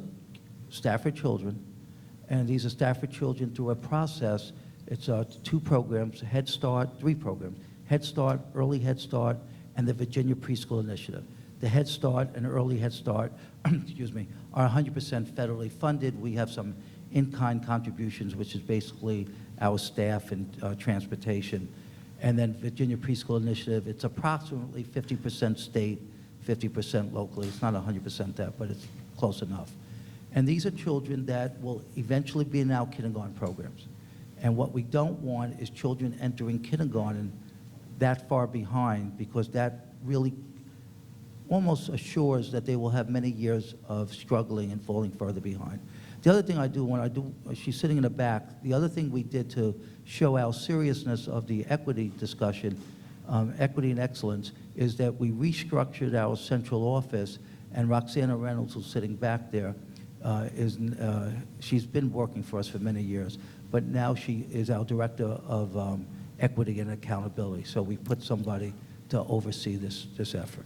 Stafford children, and these are Stafford children through a process. It's 2 programs, Head Start, 3 programs, Head Start, Early Head Start, and the Virginia Preschool Initiative. The Head Start and Early Head Start, excuse me, are 100% federally funded. We have some in-kind contributions, which is basically our staff and transportation. And then Virginia Preschool Initiative, it's approximately 50% state, 50% locally. It's not 100% that, but it's close enough. And these are children that will eventually be in our kindergarten programs. And what we don't want is children entering kindergarten that far behind, because that really almost assures that they will have many years of struggling and falling further behind. The other thing I do, she's sitting in the back, the other thing we did to show our seriousness of the equity discussion, equity and excellence, is that we restructured our central office, and Roxana Reynolds, who's sitting back there, she's been working for us for many years, but now she is our director of equity and accountability. So we put somebody to oversee this effort.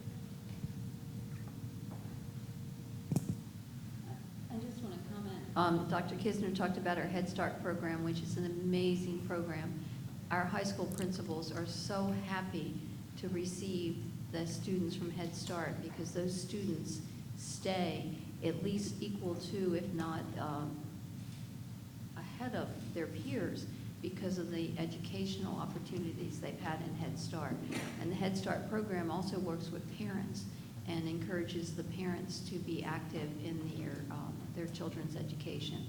I just want to comment Dr. Kisner talked about our Head Start program, which is an amazing program. Our high school principals are so happy to receive the students from Head Start because those students stay at least equal to, if not ahead of their peers because of the educational opportunities they've had in Head Start. And the Head Start program also works with parents and encourages the parents to be active in their children's education.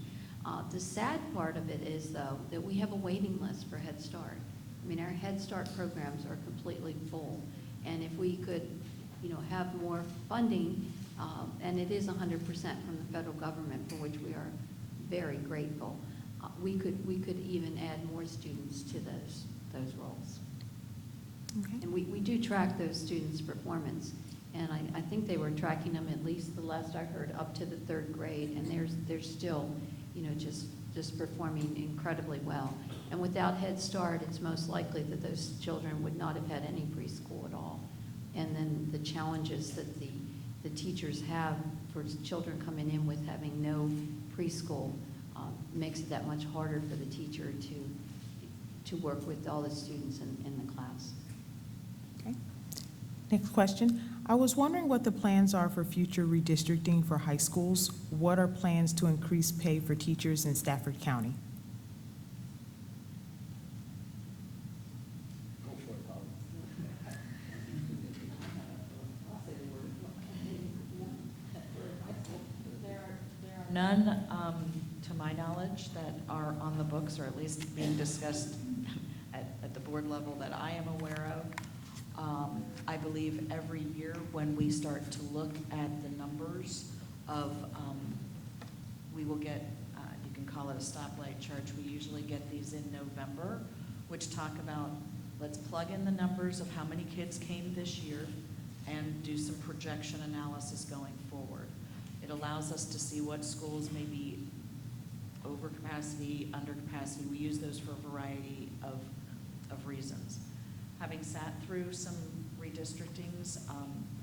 The sad part of it is, though, that we have a waiting list for Head Start. I mean, our Head Start programs are completely full. And if we could, have more funding, and it is 100% from the federal government, for which we are very grateful, we could even add more students to those roles. Okay. And we do track those students' performance. And I think they were tracking them, at least the last I heard, up to the 3rd grade, and they're still, just performing incredibly well. And without Head Start, it's most likely that those children would not have had any preschool at all. And then the challenges that the teachers have for children coming in with having no preschool makes it that much harder for the teacher to work with all the students in the class. Okay. Next question. I was wondering what the plans are for future redistricting for high schools. What are plans to increase pay for teachers in Stafford County? Go for it, Holly. There are none, to my knowledge, that are on the books, or at least being discussed at the board level that I am aware of. I believe every year when we start to look at the numbers of, we will get, you can call it a stoplight charge, we usually get these in November, which talk about, let's plug in the numbers of how many kids came this year and do some projection analysis going forward. It allows us to see what schools may be over capacity, under capacity. We use those for a variety of reasons. Having sat through some redistrictings,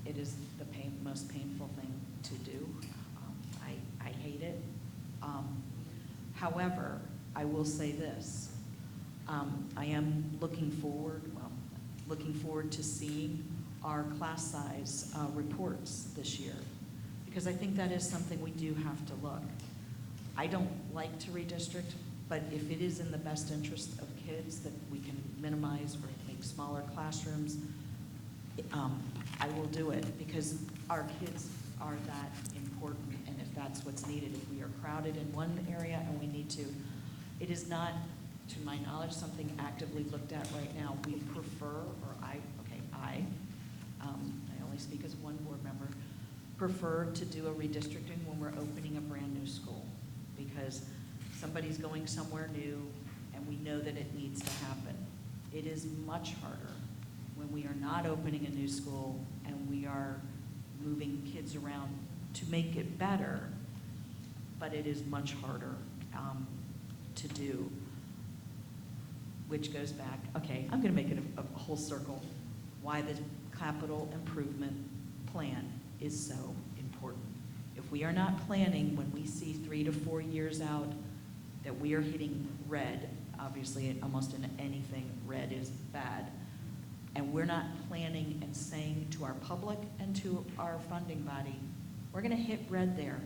it is the most painful thing to do. I hate it. However, I will say this. I am looking forward to seeing our class size reports this year, because I think that is something we do have to look. I don't like to redistrict, but if it is in the best interest of kids that we can minimize or make smaller classrooms, I will do it, because our kids are that important, and if that's what's needed, if we are crowded in one area and we need to, it is not, to my knowledge, something actively looked at right now. We prefer, or I only speak as one board member, prefer to do a redistricting when we're opening a brand new school, because somebody's going somewhere new and we know that it needs to happen. It is much harder when we are not opening a new school and we are moving kids around to make it better, but it is much harder to do, which goes back, okay, I'm gonna make it a whole circle, why the capital improvement plan is so important. If we are not planning, when we see 3 to 4 years out that we are hitting red, obviously almost in anything red is bad, and we're not planning and saying to our public and to our funding body, we're gonna hit red there.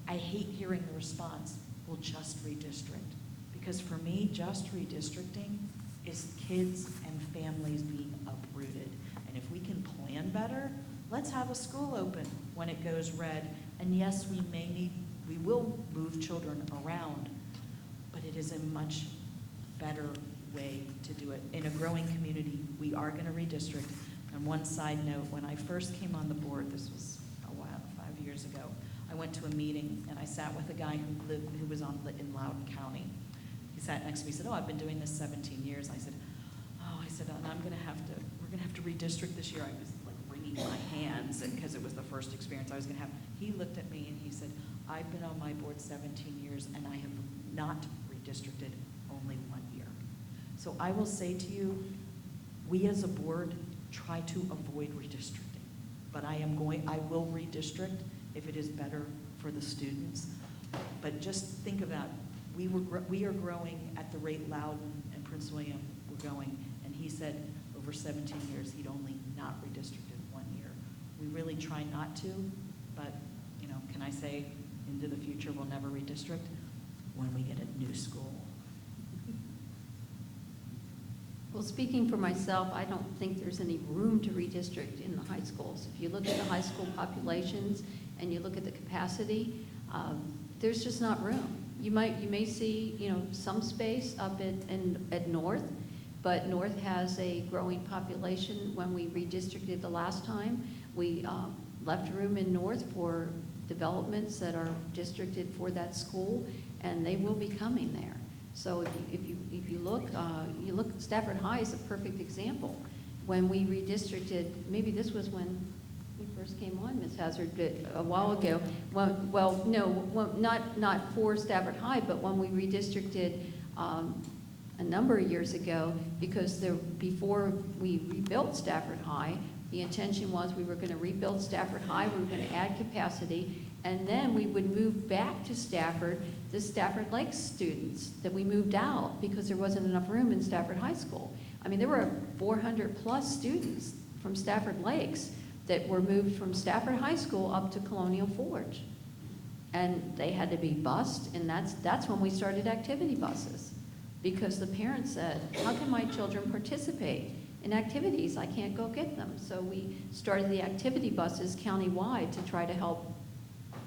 I hate hearing the response, we'll just redistrict. Because for me, just redistricting is kids and families being uprooted. And if we can plan better, let's have a school open when it goes red. And yes, we will move children around, but it is a much better way to do it. In a growing community, we are going to redistrict. And one side note, when I first came on the board, this was a while, 5 years ago, I went to a meeting and I sat with a guy who was in Loudoun County. He sat next to me, he said, oh, I've been doing this 17 years. I said, and we're going to have to redistrict this year. I was like wringing my hands because it was the first experience I was going to have. He looked at me and he said, I've been on my board 17 years and I have not redistricted only 1 year. So I will say to you, we as a board try to avoid redistricting, but I will redistrict if it is better for the students. But just think about, we are growing at the rate Loudon and Prince William were going, and he said over 17 years, he'd only not redistricted 1 year. We really try not to, but, you know, can I say into the future we'll never redistrict? When we get a new school. Well, speaking for myself, I don't think there's any room to redistrict in the high schools. If you look at the high school populations and you look at the capacity, there's just not room. You may see, you know, some space up at North, but North has a growing population. When we redistricted the last time, we left room in North for developments that are districted for that school, and they will be coming there. So if you look, Stafford High is a perfect example. When we redistricted, maybe this was when we first came on, Ms. Hazard, a while ago. Not for Stafford High, but when we redistricted a number of years ago, because before we rebuilt Stafford High, the intention was we were going to rebuild Stafford High, we were going to add capacity, and then we would move back to Stafford, the Stafford Lakes students that we moved out because there wasn't enough room in Stafford High School. I mean, there were 400 plus students from Stafford Lakes that were moved from Stafford High School up to Colonial Forge. And they had to be bused, and that's when we started activity buses, because the parents said, how can my children participate in activities? I can't go get them. So we started the activity buses countywide to try to help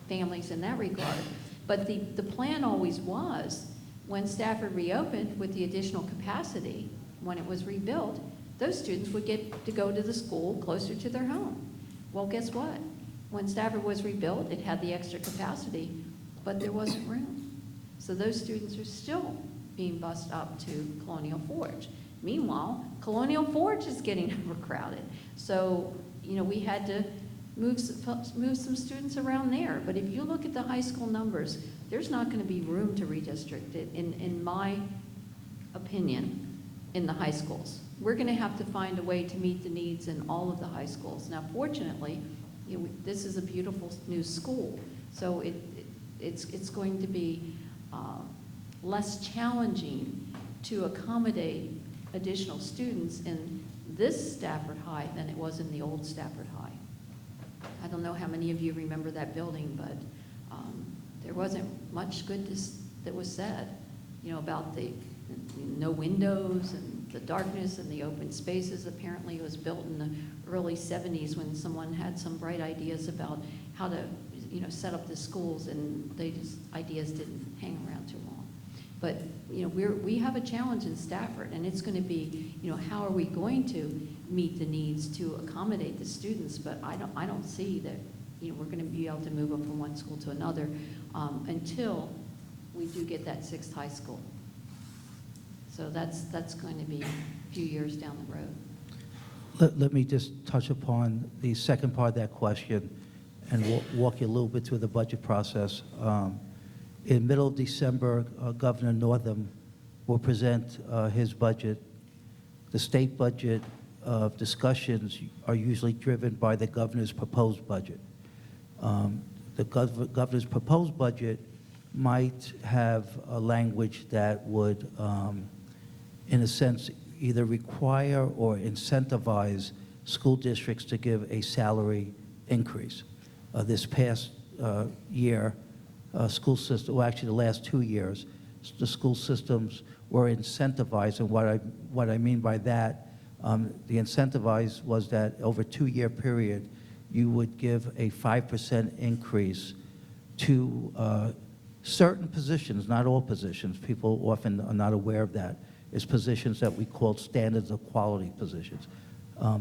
families in that regard. But the plan always was, when Stafford reopened with the additional capacity, when it was rebuilt, those students would get to go to the school closer to their home. Well, guess what? When Stafford was rebuilt, it had the extra capacity, but there wasn't room. So those students are still being bused up to Colonial Forge. Meanwhile, Colonial Forge is getting overcrowded. So, you know, we had to move some students around there. But if you look at the high school numbers, there's not going to be room to redistrict it, in my opinion, in the high schools. We're going to have to find a way to meet the needs in all of the high schools. Now, fortunately, you know, this is a beautiful new school, so it's going to be less challenging to accommodate additional students in this Stafford High than it was in the old Stafford High. I don't know how many of you remember that building, but there wasn't much good that was said, you know, about the no windows and the darkness and the open spaces. Apparently it was built in the early 70s when someone had some bright ideas about how to, you know, set up the schools, and ideas didn't hang around too long. But, you know, we have a challenge in Stafford, and it's going to be, you know, how are we going to meet the needs to accommodate the students? But I don't see that, you know, we're going to be able to move them from one school to another until we do get that 6th high school. So that's going to be a few years down the road. Let me just touch upon the second part of that question and walk you a little bit through the budget process. In middle of December, Governor Northam will present his budget. The state budget discussions are usually driven by the governor's proposed budget. The governor's proposed budget might have a language that would, in a sense, either require or incentivize school districts to give a salary increase. This past year, school system, well, actually the last 2 years, the school systems were incentivized, and what I mean by that, the incentivized was that over a 2-year period, you would give a 5% increase to certain positions, not all positions. People often are not aware of that. It's positions that we call standards of quality positions.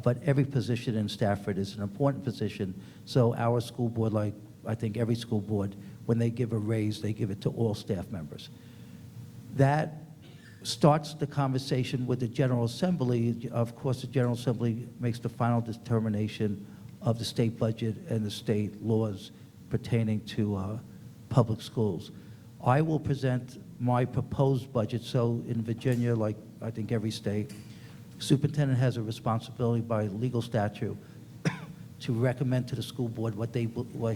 But every position in Stafford is an important position, so our school board, like I think every school board, when they give a raise, they give it to all staff members. That starts the conversation with the General Assembly. Of course, the General Assembly makes the final determination of the state budget and the state laws pertaining to public schools. I will present my proposed budget. So in Virginia, like I think every state, superintendent has a responsibility by legal statute to recommend to the school board what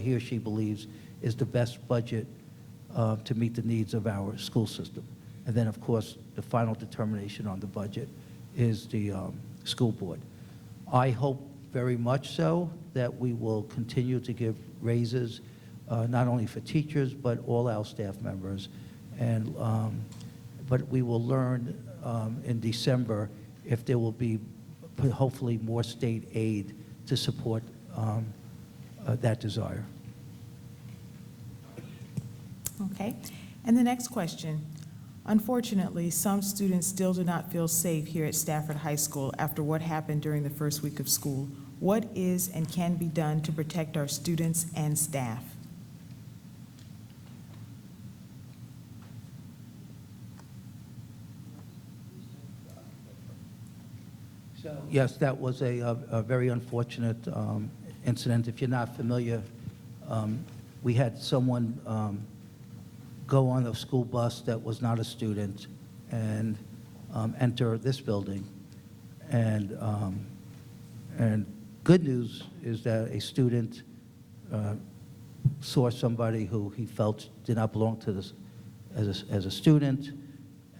he or she believes is the best budget to meet the needs of our school system. And then, of course, the final determination on the budget is the school board. I hope very much so that we will continue to give raises, not only for teachers, but all our staff members. And, but we will learn in December if there will be hopefully more state aid to support that desire. Okay. And the next question. Unfortunately, some students still do not feel safe here at Stafford High School after what happened during the first week of school. What is and can be done to protect our students and staff? So, yes, that was a very unfortunate incident. If you're not familiar, we had someone go on a school bus that was not a student and enter this building. And good news is that a student saw somebody who he felt did not belong to this as a student.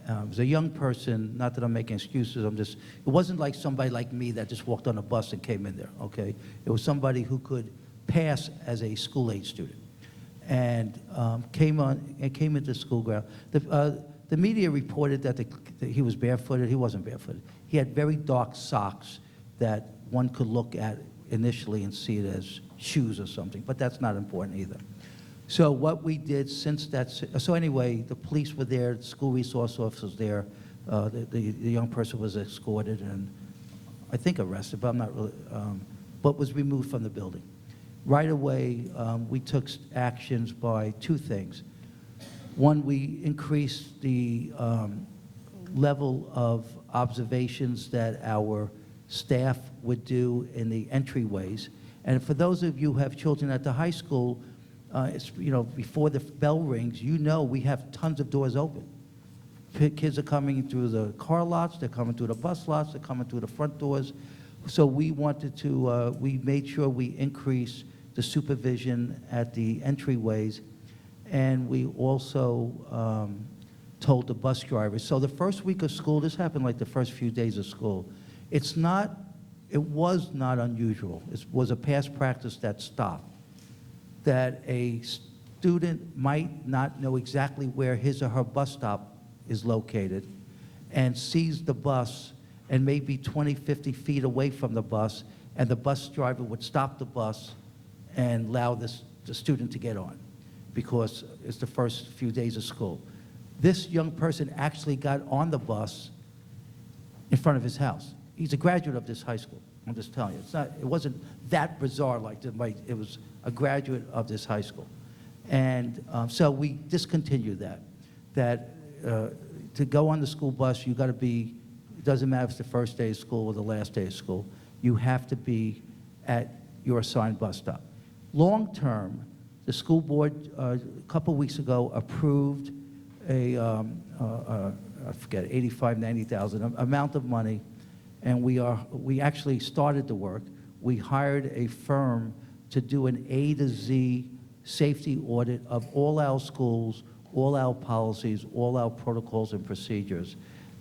It was a young person, not that I'm making excuses, it wasn't like somebody like me that just walked on a bus and came in there, okay? It was somebody who could pass as a school-age student and came into the school ground. The media reported that he was barefooted. He wasn't barefooted. He had very dark socks that one could look at initially and see it as shoes or something, but that's not important either. So what we did since so anyway, the police were there, the school resource officers there, the young person was escorted and I think arrested, but I'm not really, but was removed from the building. Right away, we took actions by two things. One, we increased the level of observations that our staff would do in the entryways. And for those of you who have children at the high school, it's, before the bell rings, we have tons of doors open. Kids are coming through the car lots, they're coming through the bus lots, they're coming through the front doors. So we wanted to, we made sure we increase the supervision at the entryways, and we also told the bus drivers. So the first week of school, this happened like the first few days of school. It was not unusual. It was a past practice that stopped, that a student might not know exactly where his or her bus stop is located and sees the bus and maybe 20, 50 feet away from the bus, and the bus driver would stop the bus and allow the student to get on because it's the first few days of school. This young person actually got on the bus in front of his house. He's a graduate of this high school. I'm just telling you, it wasn't that bizarre like it was a graduate of this high school. And so we discontinued that to go on the school bus, you got to be, it doesn't matter if it's the first day of school or the last day of school, you have to be at your assigned bus stop. Long term, the school board a couple weeks ago approved I forget, 85, 90,000 amount of money, and we actually started the work. We hired a firm to do an A to Z safety audit of all our schools, all our policies, all our protocols and procedures.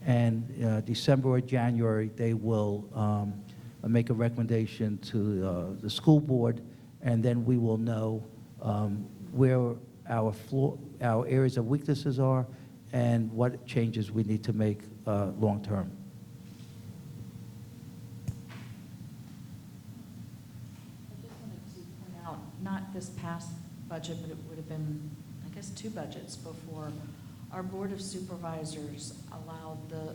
And December or January, they will make a recommendation to the school board, and then we will know where our areas of weaknesses are and what changes we need to make long term. I just wanted to point out, not this past budget, but it would have been, I guess, 2 budgets before, our Board of Supervisors allowed the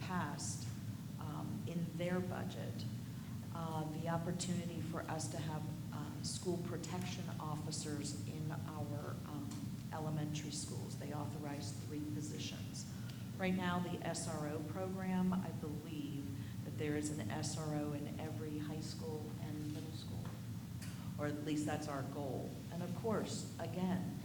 past in their budget the opportunity for us to have school protection officers in our elementary schools. They authorized 3 positions. Right now, the SRO program, I believe that there is an SRO in every high school and middle school, or at least that's our goal. And of course, again,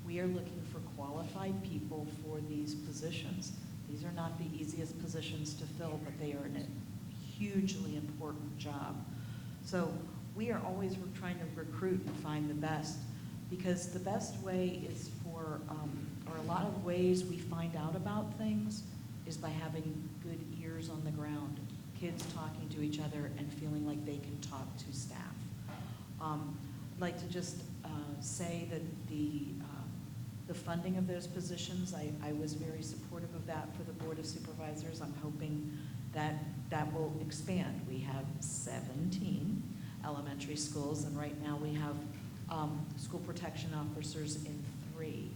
we are looking for qualified people for these positions. These are not the easiest positions to fill, but they are a hugely important job. So we are always trying to recruit and find the best, because the best way is for or a lot of ways we find out about things is by having good ears on the ground, kids talking to each other and feeling like they can talk to staff. I'd like to just say that the funding of those positions, I was very supportive of that for the Board of Supervisors. I'm hoping that that will expand. We have 17 elementary schools, and right now we have school protection officers in 3.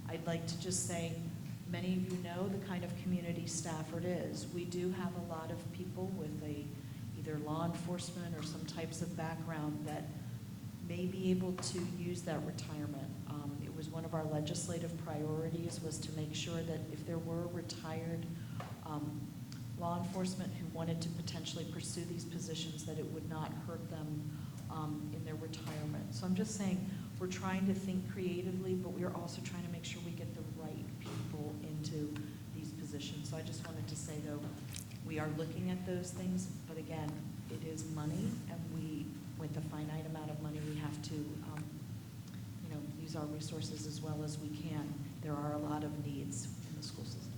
I'd like to just say, many of you know the kind of community Stafford is. We do have a lot of people with either law enforcement or some types of background that may be able to use that retirement. It was one of our legislative priorities was to make sure that if there were retired law enforcement who wanted to potentially pursue these positions, that it would not hurt them in their retirement. So I'm just saying, we're trying to think creatively, but we're also trying to make sure we get the right people into these positions. So I just wanted to say, though, we are looking at those things, but again, it is money, and with the finite amount of money, we have to, use our resources as well as we can. There are a lot of needs in the school system.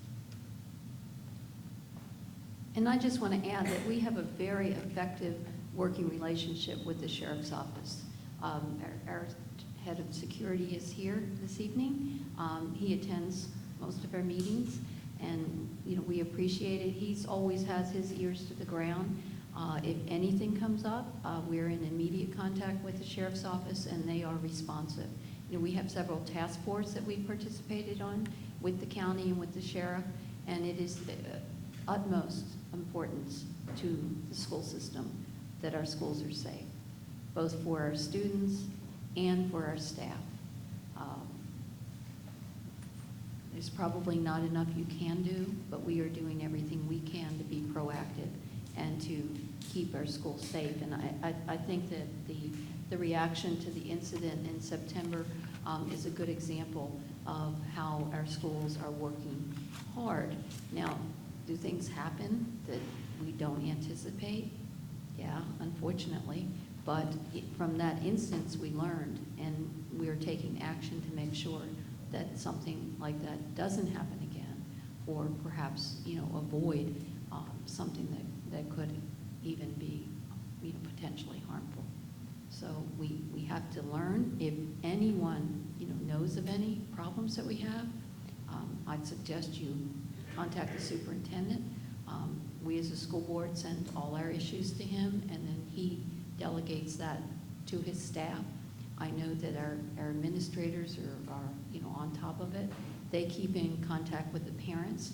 And I just want to add that we have a very effective working relationship with the Sheriff's Office. Our head of security is here this evening. He attends most of our meetings, and we appreciate it. He's always has his ears to the ground. If anything comes up, we're in immediate contact with the Sheriff's Office, and they are responsive. We have several task forces that we participated on with the county and with the sheriff, and it is utmost importance to the school system that our schools are safe, both for our students and for our staff. There's probably not enough you can do, but we are doing everything we can to be proactive and to keep our schools safe. And I think that the reaction to the incident in September is a good example of how our schools are working hard. Now, do things happen that we don't anticipate? Yeah, unfortunately. But from that instance, we learned, and we are taking action to make sure that something like that doesn't happen again, or perhaps, avoid something that could even be, potentially harmful. So we have to learn. If anyone, knows of any problems that we have, I'd suggest you contact the superintendent. We as a school board send all our issues to him, and then he delegates that to his staff. I know that our administrators are on top of it. They keep in contact with the parents.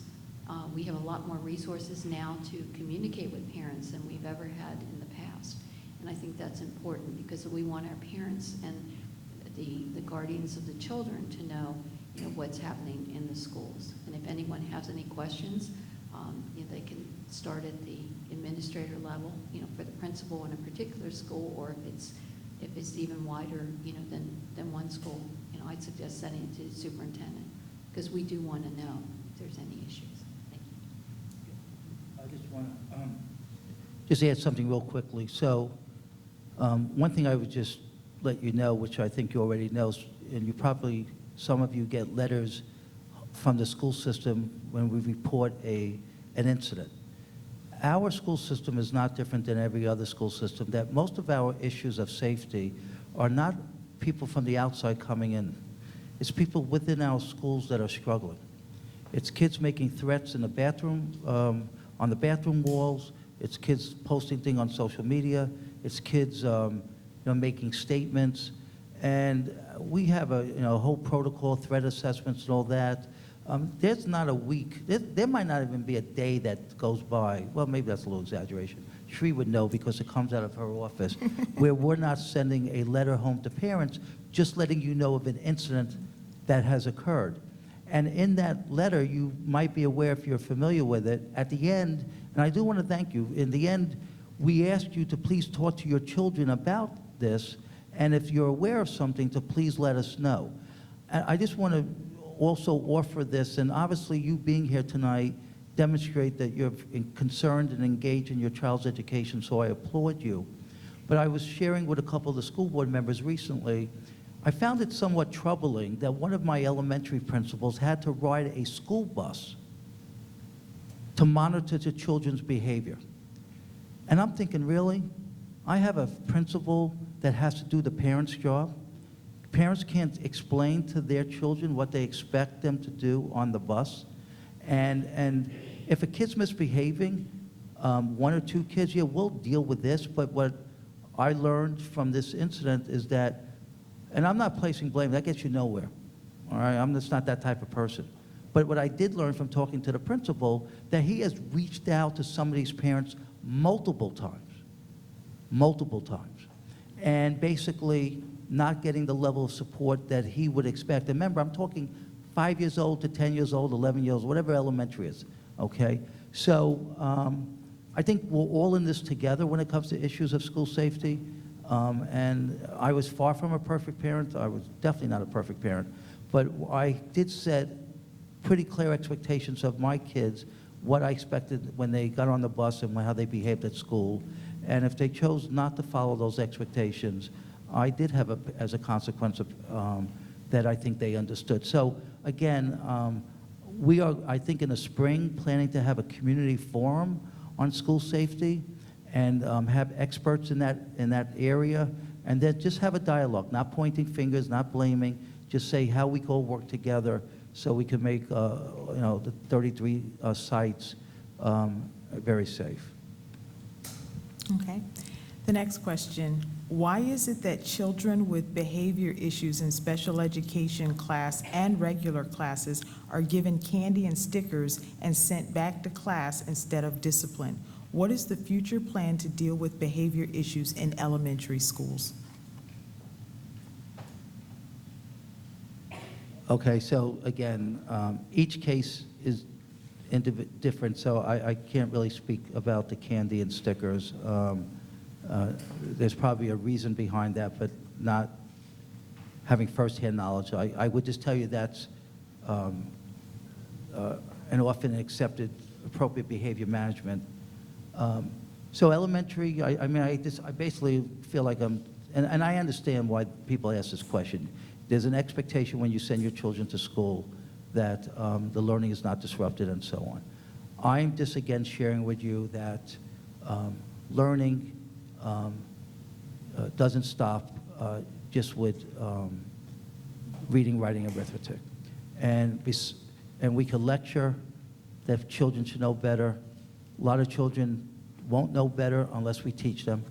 We have a lot more resources now to communicate with parents than we've ever had in the past. And I think that's important because we want our parents and the guardians of the children to know, what's happening in the schools. And if anyone has any questions, they can start at the administrator level, for the principal in a particular school, or if it's even wider, than one school, I'd suggest sending it to the superintendent, because we do want to know if there's any issues. Thank you. I just want to just add something real quickly. So one thing I would just let you know, which I think you already know, and some of you get letters from the school system when we report an incident. Our school system is not different than every other school system, that most of our issues of safety are not people from the outside coming in. It's people within our schools that are struggling. It's kids making threats in the bathroom, on the bathroom walls. It's kids posting things on social media. It's kids making statements. And we have a whole protocol, threat assessments and all that. There's not a week, there might not even be a day that goes by, well, maybe that's a little exaggeration. Shree would know because it comes out of her office, where we're not sending a letter home to parents, just letting you know of an incident that has occurred. And in that letter, you might be aware, if you're familiar with it, at the end, and I do want to thank you, in the end, we asked you to please talk to your children about this, and if you're aware of something, to please let us know. And I just want to also offer this, and obviously you being here tonight demonstrate that you're concerned and engaged in your child's education, so I applaud you. But I was sharing with a couple of the school board members recently, I found it somewhat troubling that one of my elementary principals had to ride a school bus to monitor the children's behavior. And I'm thinking, really? I have a principal that has to do the parents' job? Parents can't explain to their children what they expect them to do on the bus? And if a kid's misbehaving, one or two kids, yeah, we'll deal with this, but what I learned from this incident is that, and I'm not placing blame, that gets you nowhere, all right? I'm just not that type of person. But what I did learn from talking to the principal, that he has reached out to some of these parents multiple times, and basically not getting the level of support that he would expect. And remember, I'm talking 5 years old to 10 years old, 11 years old, whatever elementary is, okay? So I think we're all in this together when it comes to issues of school safety. And I was far from a perfect parent. I was definitely not a perfect parent. But I did set pretty clear expectations of my kids, what I expected when they got on the bus and how they behaved at school. And if they chose not to follow those expectations, I did have, as a consequence of that, I think they understood. So again, we are, I think, in the spring, planning to have a community forum on school safety and have experts in that area, and then just have a dialogue, not pointing fingers, not blaming, just say how we all work together so we can make the 33 sites very safe. Okay. The next question, why is it that children with behavior issues in special education class and regular classes are given candy and stickers and sent back to class instead of discipline? What is the future plan to deal with behavior issues in elementary schools? Okay, so again, each case is different, so I can't really speak about the candy and stickers. There's probably a reason behind that, but not having firsthand knowledge. I would just tell you that's an often accepted appropriate behavior management. So elementary, I basically feel like and I understand why people ask this question. There's an expectation when you send your children to school that the learning is not disrupted and so on. I'm just again sharing with you that learning doesn't stop just with reading, writing, and arithmetic. And we can lecture that children should know better. A lot of children won't know better unless we teach them.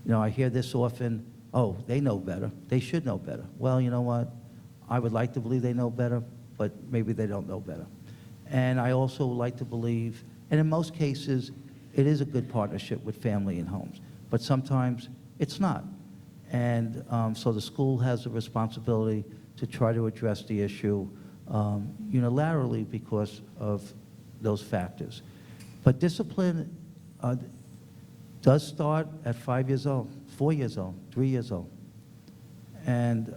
You know, I hear this often, oh, they know better. They should know better. Well, you know what? I would like to believe they know better, but maybe they don't know better. And I also like to believe, and in most cases, it is a good partnership with family and homes, but sometimes it's not. And so the school has a responsibility to try to address the issue unilaterally because of those factors. But discipline does start at 5 years old, 4 years old, 3 years old. And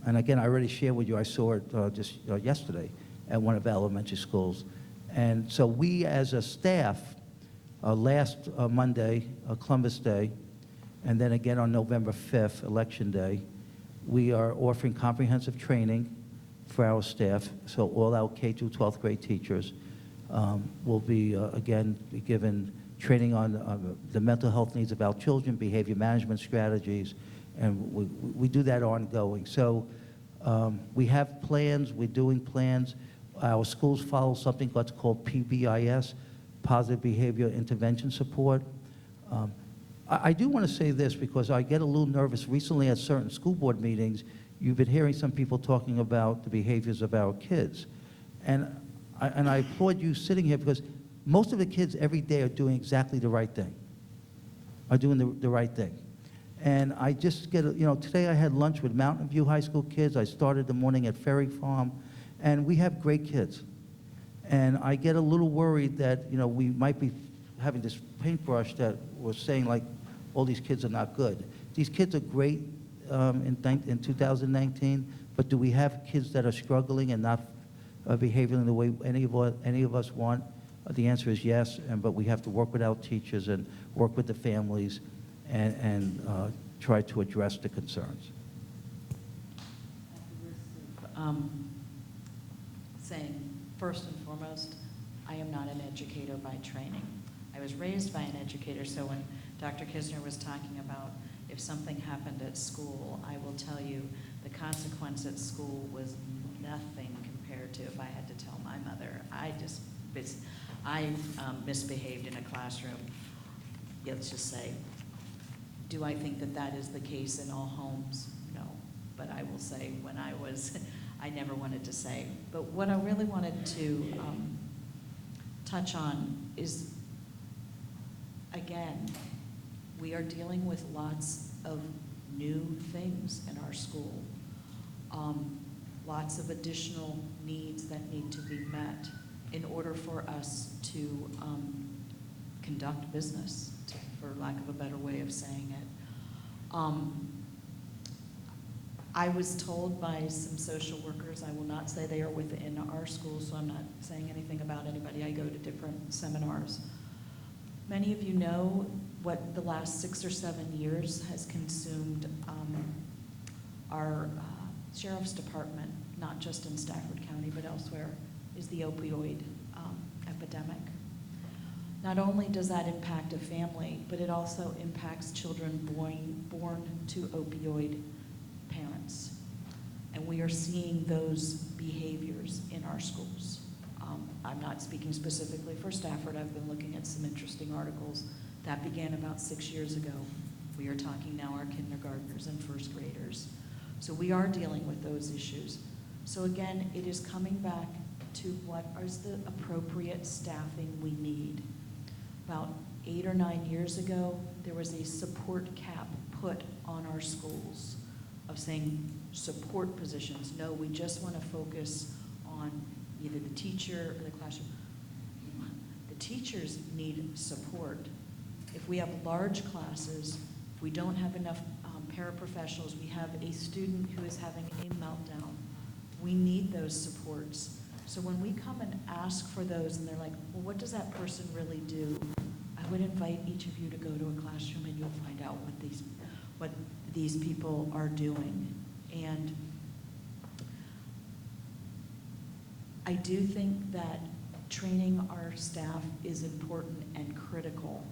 again, I already shared with you, I saw it just yesterday at one of our elementary schools. And so we as a staff, last Monday, Columbus Day, and then again on November 5th, Election Day, we are offering comprehensive training for our staff. So all our K through 12th grade teachers will be, again, be given training on the mental health needs of our children, behavior management strategies, and we do that ongoing. So we have plans, we're doing plans. Our schools follow something what's called PBIS, Positive Behavior Intervention Support. I do want to say this because I get a little nervous. Recently at certain school board meetings, you've been hearing some people talking about the behaviors of our kids. And I applaud you sitting here because most of the kids every day are doing exactly the right thing, are doing the right thing. And I just get, today I had lunch with Mountain View High School kids. I started the morning at Ferry Farm, and we have great kids. And I get a little worried that, we might be having this paintbrush that was saying like, all these kids are not good. These kids are great in 2019, but do we have kids that are struggling and not behaving in the way any of us want? The answer is yes, but we have to work with our teachers and work with the families and try to address the concerns. saying, first and foremost, I am not an educator by training. I was raised by an educator, so when Dr. Kisner was talking about if something happened at school, I will tell you the consequence at school was nothing compared to if I had to tell my mother. I misbehaved in a classroom. Let's just say, do I think that that is the case in all homes? No, but I will say when I never wanted to say. But what I really wanted to touch on is, again, we are dealing with lots of new things in our school. Lots of additional needs that need to be met in order for us to conduct business, for lack of a better way of saying it. I was told by some social workers, I will not say they are within our school, so I'm not saying anything about anybody. I go to different seminars. Many of you know what the last 6 or 7 years has consumed our sheriff's department, not just in Stafford County, but elsewhere, is the opioid epidemic. Not only does that impact a family, but it also impacts children born to opioid parents. And we are seeing those behaviors in our schools. I'm not speaking specifically for Stafford. I've been looking at some interesting articles. That began about 6 years ago. We are talking now our kindergartners and first graders. So we are dealing with those issues. So again, it is coming back to what is the appropriate staffing we need. About 8 or 9 years ago, there was a support cap put on our schools of saying support positions. No, we just want to focus on either the teacher or the classroom. The teachers need support. If we have large classes, if we don't have enough paraprofessionals, we have a student who is having a meltdown, we need those supports. So when we come and ask for those and they're like, well, what does that person really do? I would invite each of you to go to a classroom and you'll find out what these people are doing. And I do think that training our staff is important and critical,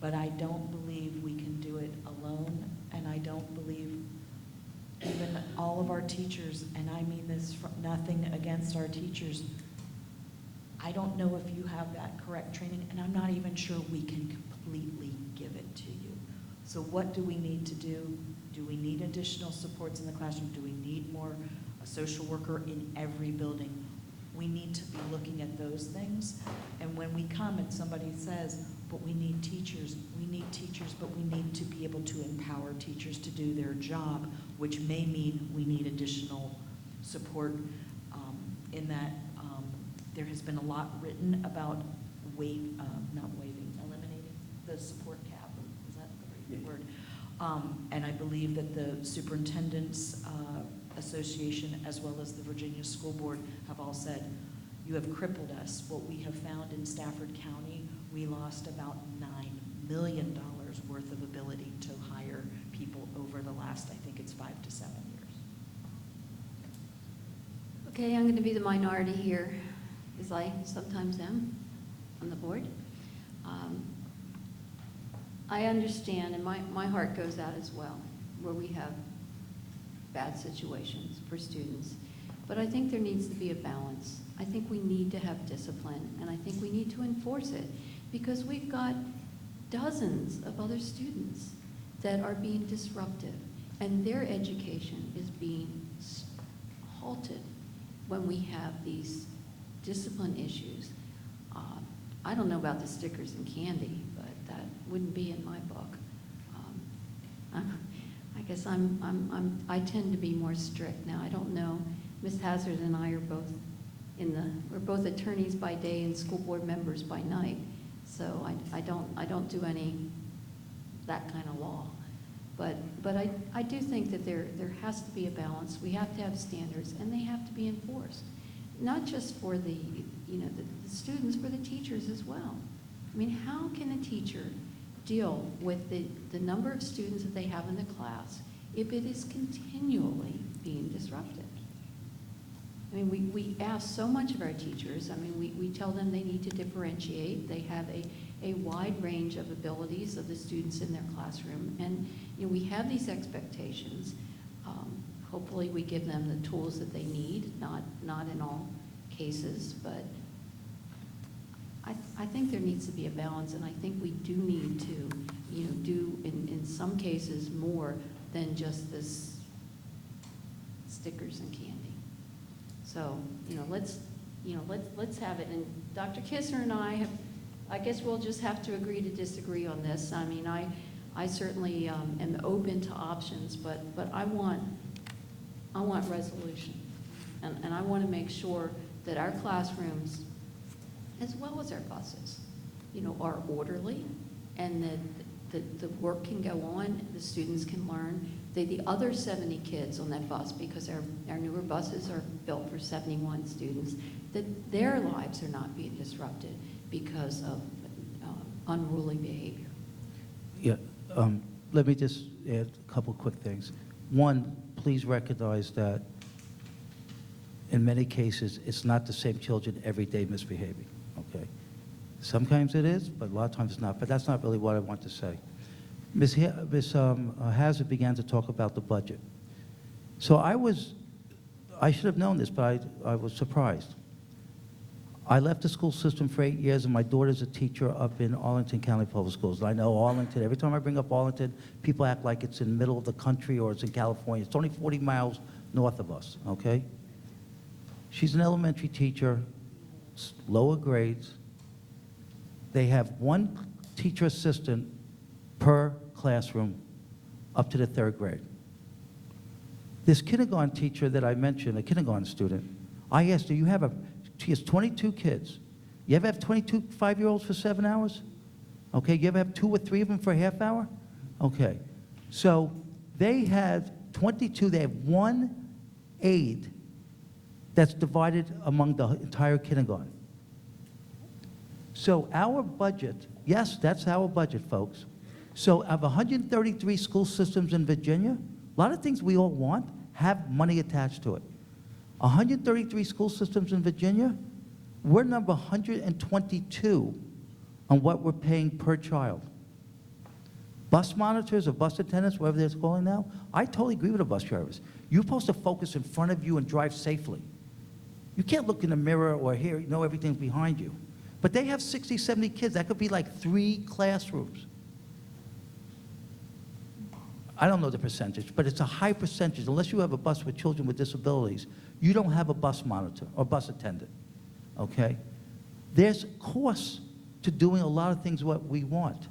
but I don't believe we can do it alone, and I don't believe even all of our teachers, and I mean this from nothing against our teachers, I don't know if you have that correct training, and I'm not even sure we can completely give it to you. So what do we need to do? Do we need additional supports in the classroom? Do we need a social worker in every building? We need to be looking at those things. And when we come and somebody says, but we need teachers, but we need to be able to empower teachers to do their job, which may mean we need additional support in that there has been a lot written about eliminating the support cap. Is that the right word? And I believe that the Superintendent's Association as well as the Virginia School Board have all said, you have crippled us. What we have found in Stafford County, we lost about $9 million worth of ability to hire people over the last, I think it's 5 to 7 years. Okay, I'm going to be the minority here, as I sometimes am on the board. I understand, and my heart goes out as well, where we have bad situations for students. But I think there needs to be a balance. I think we need to have discipline, and I think we need to enforce it, because we've got dozens of other students that are being disruptive, and their education is being halted when we have these discipline issues. I don't know about the stickers and candy, but that wouldn't be in my book. I guess I tend to be more strict now. I don't know. Ms. Hazard and I are both we're both attorneys by day and school board members by night. So I don't do any that kind of law. But I do think that there has to be a balance. We have to have standards, and they have to be enforced, not just for the students, for the teachers as well. I mean, how can a teacher deal with the number of students that they have in the class if it is continually being disrupted? I mean, we ask so much of our teachers. I mean, we tell them they need to differentiate. They have a wide range of abilities of the students in their classroom. And, you know, we have these expectations. Hopefully we give them the tools that they need, not in all cases, but I think there needs to be a balance, and I think we do need to, you know, do in some cases more than just this stickers and candy. So, you know, let's have it. And Dr. Kissner and I guess we'll just have to agree to disagree on this. I mean, I certainly am open to options, but I want resolution. And I want to make sure that our classrooms, as well as our buses, you know, are orderly, and that the work can go on, the students can learn. The other 70 kids on that bus, because our newer buses are built for 71 students, that their lives are not being disrupted because of unruly behavior. Yeah, let me just add a couple quick things. One, please recognize that in many cases, it's not the same children every day misbehaving, okay? Sometimes it is, but a lot of times it's not. But that's not really what I want to say. Ms. Hazard began to talk about the budget. So I should have known this, but I was surprised. I left the school system for 8 years, and my daughter's a teacher up in Arlington County Public Schools. I know Arlington. Every time I bring up Arlington, people act like it's in the middle of the country or it's in California. It's only 40 miles north of us, okay? She's an elementary teacher, lower grades. They have one teacher assistant per classroom up to the 3rd grade. This kindergarten teacher that I mentioned, a kindergarten student, I asked her, she has 22 kids. You ever have 22 5-year-olds for 7 hours? Okay, you ever have 2 or 3 of them for a half hour? Okay, so they have 22, they have one aide that's divided among the entire kindergarten. So our budget, yes, that's our budget, folks. So of 133 school systems in Virginia, a lot of things we all want have money attached to it. 133 school systems in Virginia, we're number 122 on what we're paying per child. Bus monitors or bus attendants, whatever they're calling now, I totally agree with the bus drivers. You're supposed to focus in front of you and drive safely. You can't look in the mirror or know everything's behind you. But they have 60, 70 kids. That could be like 3 classrooms. I don't know the percentage, but it's a high percentage. Unless you have a bus with children with disabilities, you don't have a bus monitor or bus attendant, okay? There's costs to doing a lot of things what we want.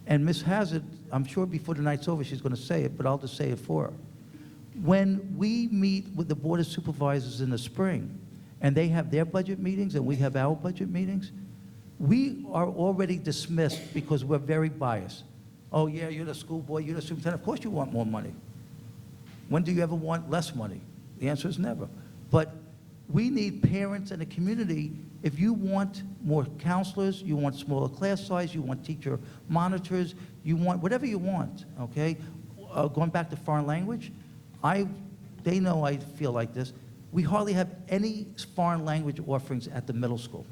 And Ms. Hazard, I'm sure before the night's over she's going to say it, but I'll just say it for her. When we meet with the Board of Supervisors in the spring, and they have their budget meetings and we have our budget meetings, we are already dismissed because we're very biased. Oh yeah, you're the school board, you're the superintendent, of course you want more money. When do you ever want less money? The answer is never. But we need parents and the community. If you want more counselors, you want smaller class size, you want teacher monitors, you want whatever you want, okay? Going back to foreign language, they know I feel like this. We hardly have any foreign language offerings at the middle school.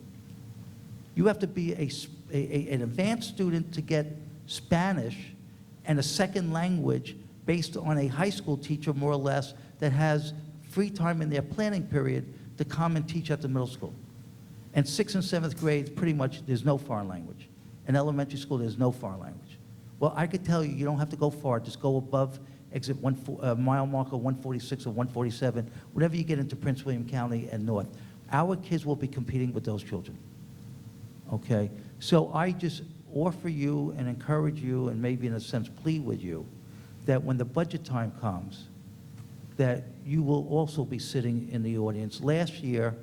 You have to be an advanced student to get Spanish and a second language based on a high school teacher, more or less, that has free time in their planning period to come and teach at the middle school. And 6th and 7th grades, pretty much, there's no foreign language. In elementary school, there's no foreign language. Well, I could tell you, you don't have to go far. Just go above exit mile marker 146 or 147, whenever you get into Prince William County and north. Our kids will be competing with those children, okay? So I just offer you and encourage you, and maybe in a sense plead with you, that when the budget time comes, that you will also be sitting in the audience. Last year,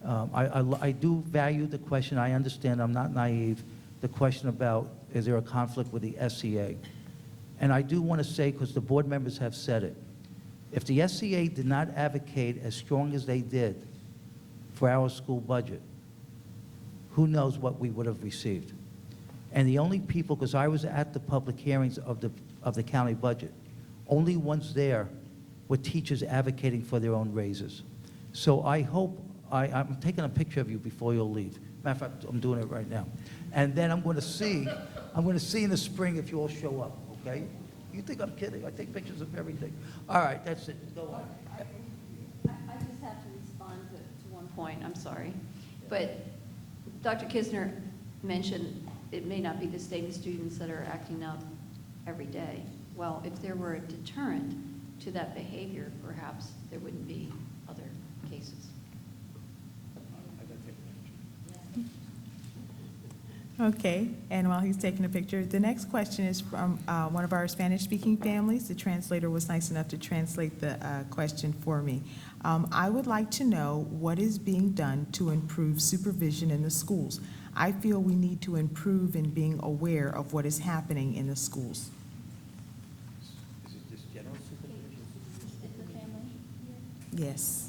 I do value the question. I understand, I'm not naive, the question about, is there a conflict with the SCA? And I do want to say, because the board members have said it, if the SCA did not advocate as strong as they did for our school budget, who knows what we would have received. And the only people, because I was at the public hearings of the county budget, only ones there were teachers advocating for their own raises. So I hope, I'm taking a picture of you before you'll leave. Matter of fact, I'm doing it right now. And then I'm going to see in the spring if you all show up, okay? You think I'm kidding? I take pictures of everything. All right, that's it. Go on. I just have to respond to one point, I'm sorry. But Dr. Kisner mentioned it may not be the same students that are acting up every day. Well, if there were a deterrent to that behavior, perhaps there wouldn't be other cases. Okay, and while he's taking a picture, the next question is from one of our Spanish-speaking families. The translator was nice enough to translate the question for me. I would like to know what is being done to improve supervision in the schools. I feel we need to improve in being aware of what is happening in the schools. Is it just general supervision? Is the family here? Yes.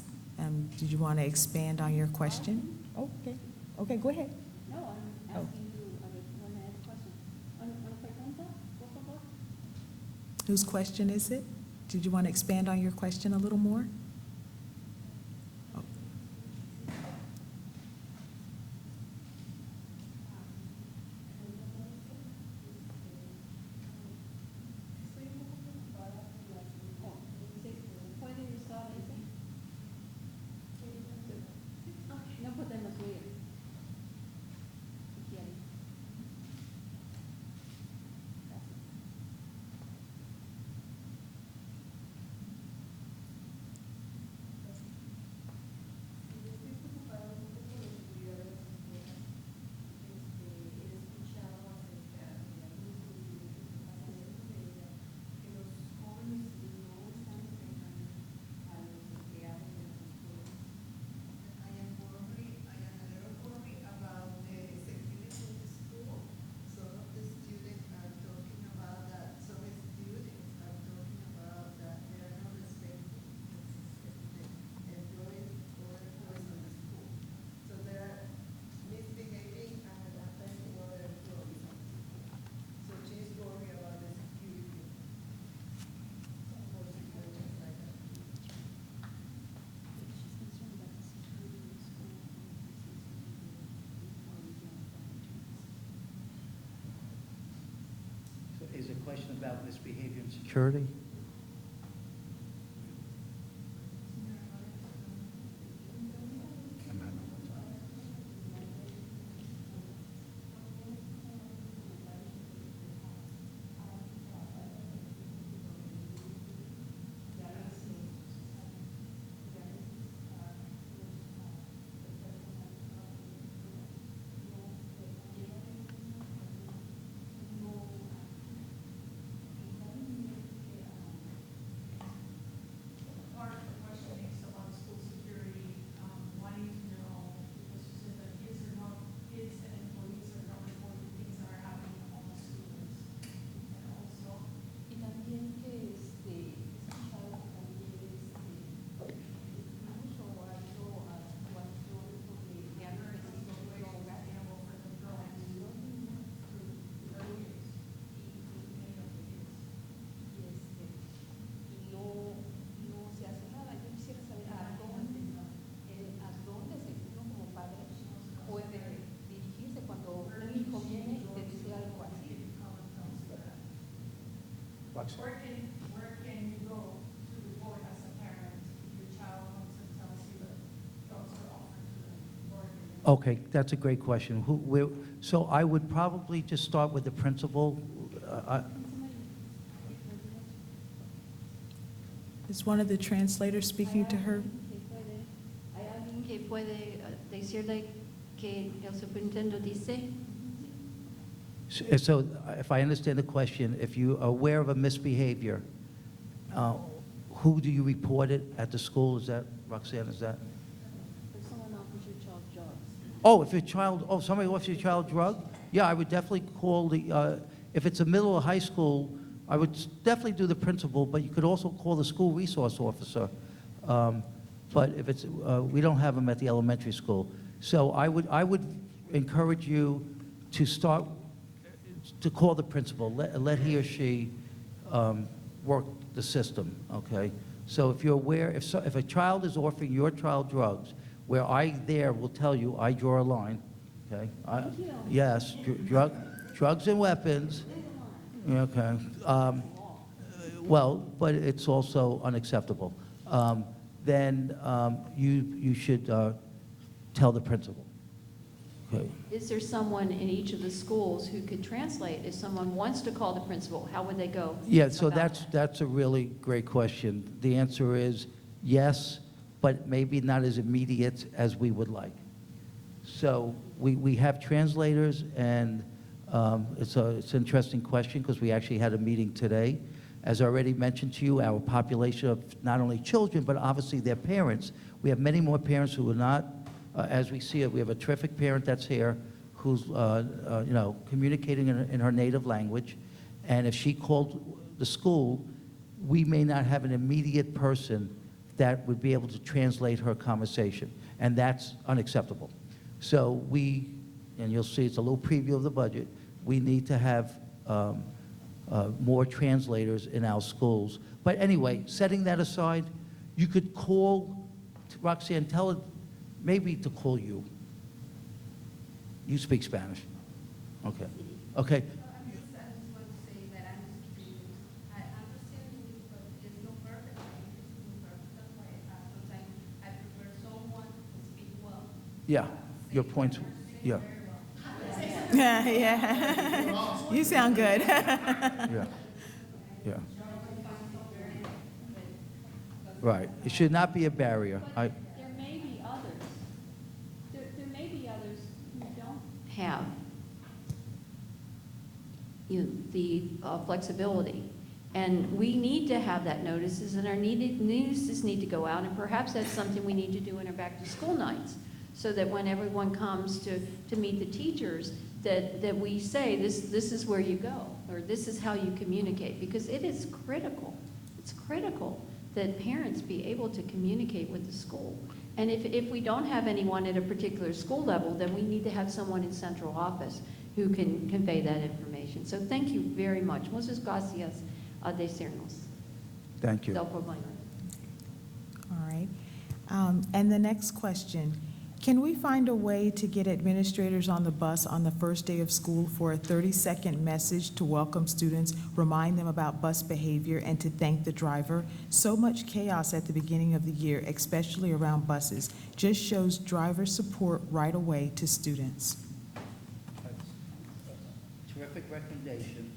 Did you want to expand on your question? Okay. Okay, go ahead. No, I'm asking you, I want to ask a question. Una pregunta, por favor? Whose question is it? Did you want to expand on your question a little more? Oh. ¿Puede usar ese? No podemos oír. Si quiere. I am a little worried about the security in the school. Some of the students are talking about that, some students are talking about that they are not respecting the employees or employees in the school. So they are misbehaving and affecting other employees. So she's worried about the security. Some more situations like that. She's concerned about the security in the school. So is it a question about misbehavior and security? Part of the question is about school security, wanting to know, because you said that kids and employees are not reporting things that are happening on the students. And also, Y también que he escuchado que también mucho o algo actuación sobre que han recibido drogas y los niños y no se hace nada. Yo quisiera saber a dónde uno como padre puede dirigirse cuando un hijo viene y te dice algo así. where can you go to report as a parent if your child comes and tells you that drugs are offered to them? Or Okay, that's a great question. So I would probably just start with the principal. Is one of the translators speaking to her? ¿Hay alguien que puede decirle que el superintendente dice? So if I understand the question, if you are aware of a misbehavior, who do you report it at the school? Is that, Roxanne, is that? If someone offers your child drugs. Oh, if your child, somebody offers your child drug? Yeah, I would definitely call if it's a middle or high school, I would definitely do the principal, but you could also call the school resource officer. But if it's, we don't have them at the elementary school. So I would encourage you to start, to call the principal, let he or she work the system, okay? So if you're aware, if a child is offering your child drugs, where I there will tell you, I draw a line, okay? Yes, drugs and weapons, okay. Well, but it's also unacceptable. Then you should tell the principal. Okay. Is there someone in each of the schools who could translate? If someone wants to call the principal, how would they go? Yeah, so about that's, that? that's a really great question. The answer is yes, but maybe not as immediate as we would like. So we have translators, and it's an interesting question because we actually had a meeting today. As I already mentioned to you, our population of not only children, but obviously their parents, we have many more parents who are not, as we see it, we have a terrific parent that's here who's, communicating in her native language. And if she called the school, we may not have an immediate person that would be able to translate her conversation, and that's unacceptable. So we, and you'll see it's a little preview of the budget, we need to have more translators in our schools. But anyway, setting that aside, you could call Roxanne, tell her maybe to call you. You speak Spanish. Okay. Okay. I just want to say that I'm a student. I understand English, but it's not perfect. My English is not perfect. That's why sometimes I prefer someone who speaks well. Yeah, your points, yeah, Yeah, yeah. You sound good. yeah, yeah. Right, it should not be a barrier. There may be others. There may be others who don't have the flexibility. And we need to have that notices, and our notices need to go out, and perhaps that's something we need to do in our back-to-school nights, so that when everyone comes to meet the teachers, that we say, this is where you go, or this is how you communicate, because it is critical. It's critical that parents be able to communicate with the school. And if we don't have anyone at a particular school level, then we need to have someone in central office who can convey that information. So thank you very much. Muchas gracias, decirnos. Thank you. Del problema. All right. And the next question, can we find a way to get administrators on the bus on the first day of school for a 30-second message to welcome students, remind them about bus behavior, and to thank the driver? So much chaos at the beginning of the year, especially around buses, just shows driver support right away to students. Terrific recommendation.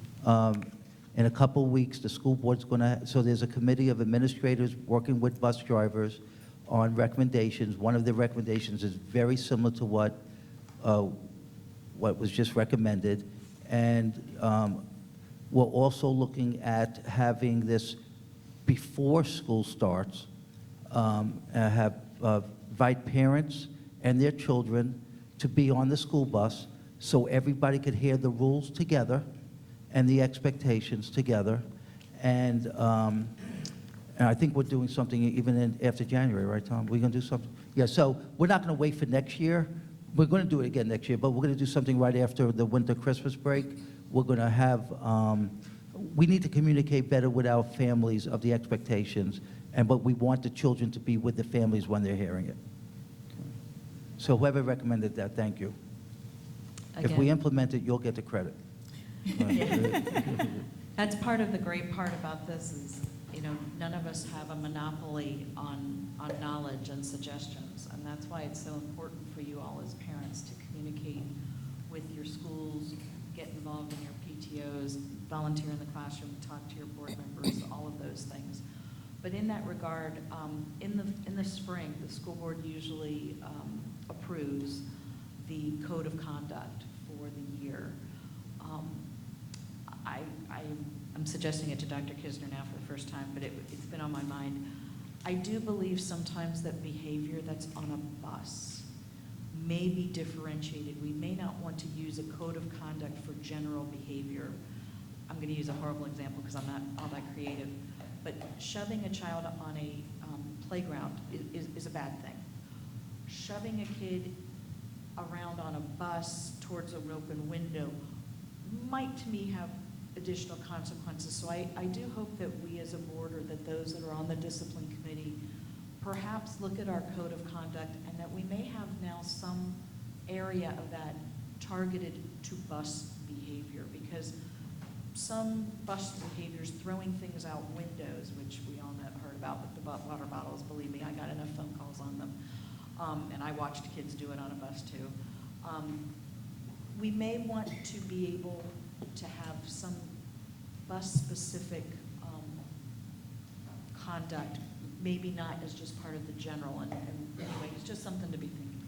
In a couple of weeks, the school board's going to, so there's a committee of administrators working with bus drivers on recommendations. One of the recommendations is very similar to what was just recommended. And we're also looking at having this before school starts, invite parents and their children to be on the school bus so everybody could hear the rules together and the expectations together. And I think we're doing something even after January, right, Tom? We're going to do something? Yeah, so we're not going to wait for next year. We're going to do it again next year, but we're going to do something right after the winter Christmas break. We're going to have, we need to communicate better with our families of the expectations, but we want the children to be with the families when they're hearing it. So whoever recommended that, thank you. If we Again. implement it, you'll get the credit. That's part of the great part about this is, none of us have a monopoly on knowledge and suggestions. And that's why it's so important for you all as parents to communicate with your schools, get involved in your PTOs, volunteer in the classroom, talk to your board members, all of those things. But in that regard, in the spring, the school board usually approves the code of conduct for the year. I'm suggesting it to Dr. Kisner now for the first time, but it's been on my mind. I do believe sometimes that behavior that's on a bus may be differentiated. We may not want to use a code of conduct for general behavior. I'm going to use a horrible example because I'm not all that creative, but shoving a child on a playground is a bad thing. Shoving a kid around on a bus towards an open window might, to me, additional consequences. So I do hope that we as a board, or that those that are on the discipline committee, perhaps look at our code of conduct, and that we may have now some area of that targeted to bus behavior, because some bus behaviors, throwing things out windows, which we all know, heard about with the water bottles, believe me, I got enough phone calls on them. And I watched kids do it on a bus too. We may want to be able to have some bus-specific conduct, maybe not as just part of the general, and anyway, it's just something to be thinking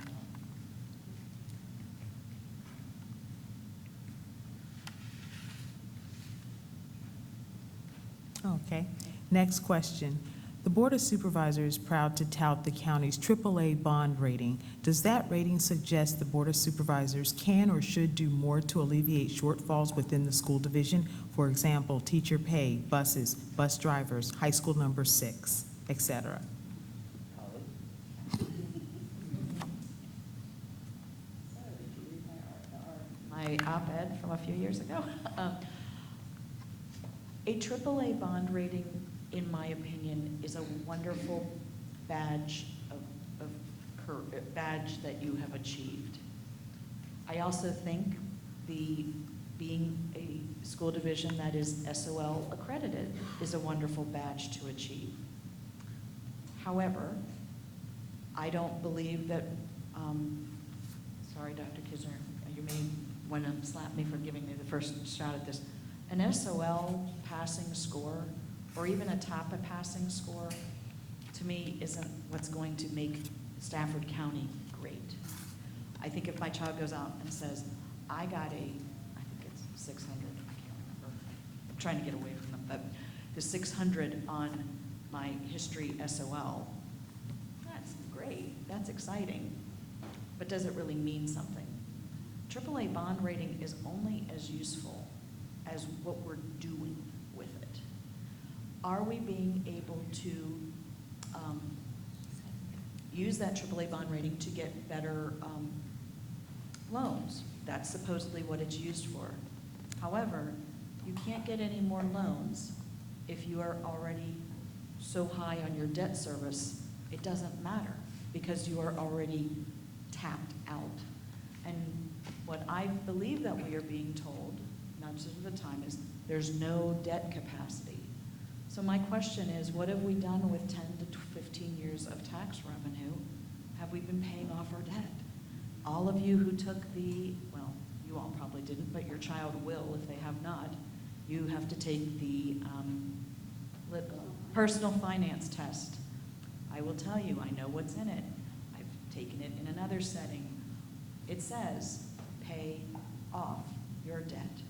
about. Okay. Next question. The Board of Supervisors is proud to tout the county's AAA bond rating. Does that rating suggest the Board of Supervisors can or should do more to alleviate shortfalls within the school division? For example, teacher pay, buses, bus drivers, high school number 6, et cetera. My op-ed from a few years ago. A AAA bond rating, in my opinion, is a wonderful badge badge that you have achieved. I also think being a school division that is SOL accredited is a wonderful badge to achieve. However, I don't believe that, sorry, Dr. Kisner, you may want to slap me for giving me the first shot at this. An SOL passing score, or even a TAPA passing score, to me isn't what's going to make Stafford County great. I think if my child goes out and says, I got I think it's 600, I can't remember. I'm trying to get away from them, but the 600 on my history SOL, that's great, that's exciting, but does it really mean something? AAA bond rating is only as useful as what we're doing with it. Are we being able to use that AAA bond rating to get better loans? That's supposedly what it's used for. However, you can't get any more loans if you are already so high on your debt service. It doesn't matter, because you are already tapped out. And what I believe that we are being told, not just at the time, is there's no debt capacity. So my question is, what have we done with 10 to 15 years of tax revenue? Have we been paying off our debt? All of you who took well, you all probably didn't, but your child will if they have not. You have to take the personal finance test. I will tell you, I know what's in it. I've taken it in another setting. It says, pay off your debt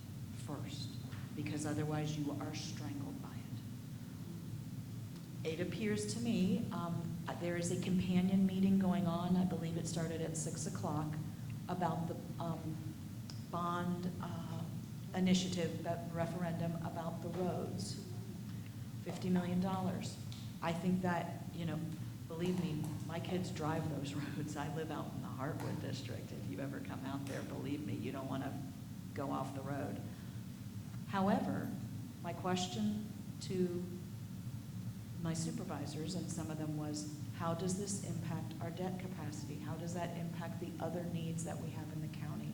first, because otherwise you are strangled by it. It appears to me there is a companion meeting going on, I believe it started at 6 o'clock, about the bond initiative, referendum about the roads, $50 million. I think that, believe me, my kids drive those roads. I live out in the Heartwood district. If you ever come out there, believe me, you don't want to go off the road. However, my question to my supervisors, and some of them was, how does this impact our debt capacity? How does that impact the other needs that we have in the county?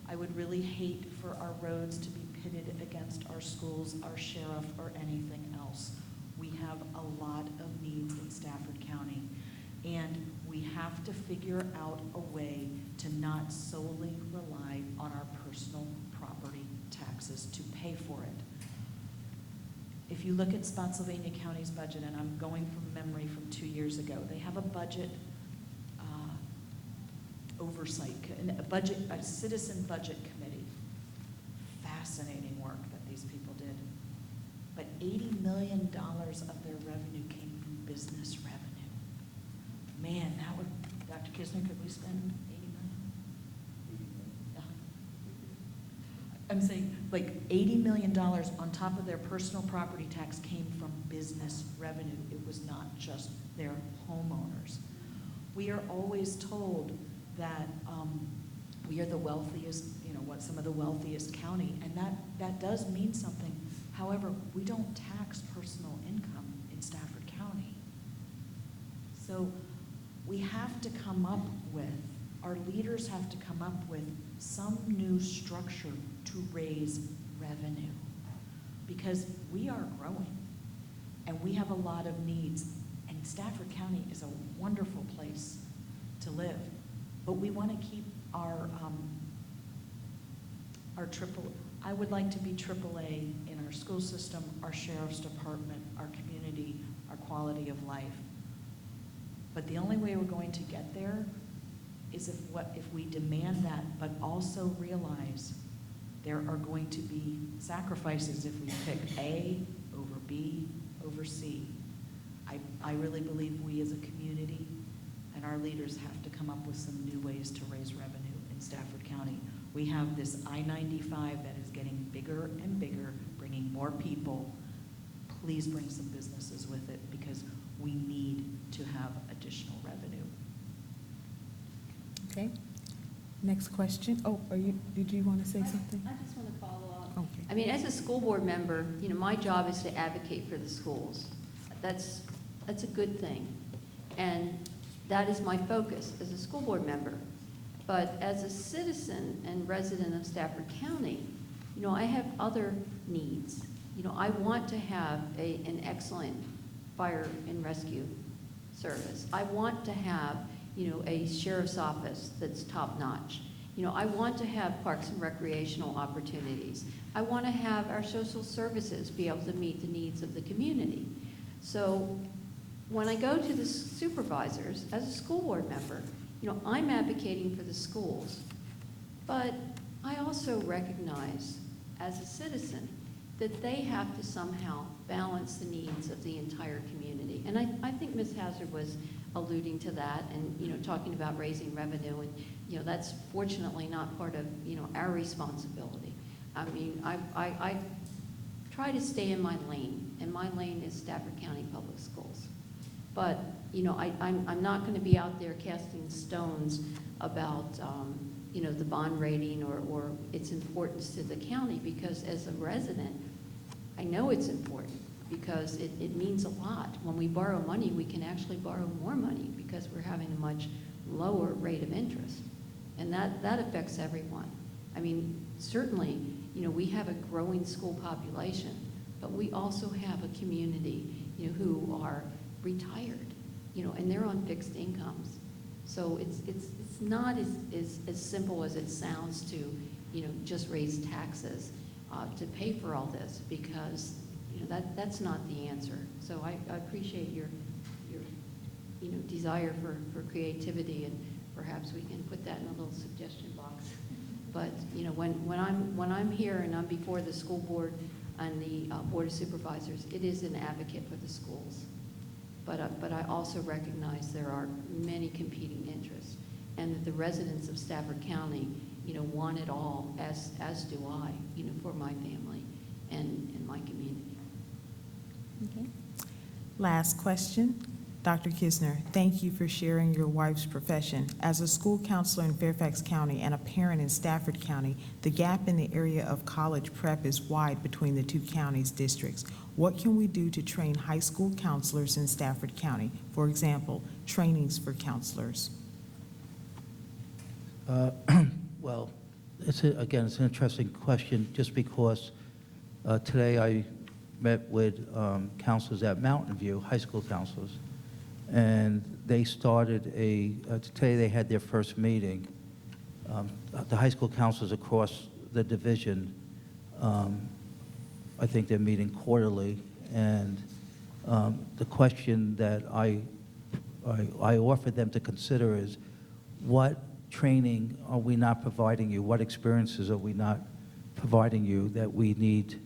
I would really hate for our roads to be pitted against our schools, our sheriff, or anything else. We have a lot of needs in Stafford County, and we have to figure out a way to not solely rely on our personal property taxes to pay for it. If you look at Spotsylvania County's budget, and I'm going from memory from 2 years ago, they have a budget oversight, a citizen budget committee. Fascinating work that these people did. But $80 million of their revenue came from business revenue. Man, that would, Dr. Kisner, could we spend $80 million? Yeah. I'm saying like $80 million on top of their personal property tax came from business revenue. It was not just their homeowners. We are always told that We are the wealthiest, some of the wealthiest county, and that does mean something. However, we don't tax personal income in Stafford County. So we have to come up with, our leaders have to come up with some new structure to raise revenue, because we are growing and we have a lot of needs, and Stafford County is a wonderful place to live, but we want to keep our I would like to be AAA in our school system, our sheriff's department, our community, our quality of life. But the only way we're going to get there is if we demand that, but also realize there are going to be sacrifices if we pick A over B over C. I really believe we as a community and our leaders have to come up with some new ways to raise revenue in Stafford County. We have this I-95 that is getting bigger and bigger, bringing more people. Please bring some businesses with it, because we need to have additional revenue. Okay. Next question. Oh, did you want to say something? I just want to follow up. Okay. I mean, as a school board member, my job is to advocate for the schools. That's a good thing. And that is my focus as a school board member. But as a citizen and resident of Stafford County, I have other needs. I want to have an excellent fire and rescue service. I want to have, a sheriff's office that's top-notch. I want to have parks and recreational opportunities. I want to have our social services be able to meet the needs of the community. So when I go to the supervisors as a school board member, I'm advocating for the schools, but I also recognize as a citizen that they have to somehow balance the needs of the entire community. And I think Ms. Hazard was alluding to that and, talking about raising revenue, and, that's fortunately not part of, our responsibility. I mean, I try to stay in my lane, and my lane is Stafford County Public Schools. But, I'm not going to be out there casting stones about, the bond rating or its importance to the county, because as a resident, I know it's important, because it means a lot. When we borrow money, we can actually borrow more money because we're having a much lower rate of interest. And that affects everyone. I mean, certainly, we have a growing school population, but we also have a community, who are retired, and they're on fixed incomes. So it's not as simple as it sounds to, just raise taxes to pay for all this, because, that's not the answer. So I appreciate your desire for creativity, and perhaps we can put that in a little suggestion box. But, when I'm here and I'm before the school board and the Board of Supervisors, it is an advocate for the schools. But I also recognize there are many competing interests, and that the residents of Stafford County, want it all, as do I, for my family and my community. Okay. Last question. Dr. Kisner, thank you for sharing your wife's profession. As a school counselor in Fairfax County and a parent in Stafford County, the gap in the area of college prep is wide between the two counties' districts. What can we do to train high school counselors in Stafford County? For example, trainings for counselors. Well, it's an interesting question, just because today I met with counselors at Mountain View, high school counselors, and they started today they had their first meeting. The high school counselors across the division, I think they're meeting quarterly, and the question that I offered them to consider is, what training are we not providing you? What experiences are we not providing you that we need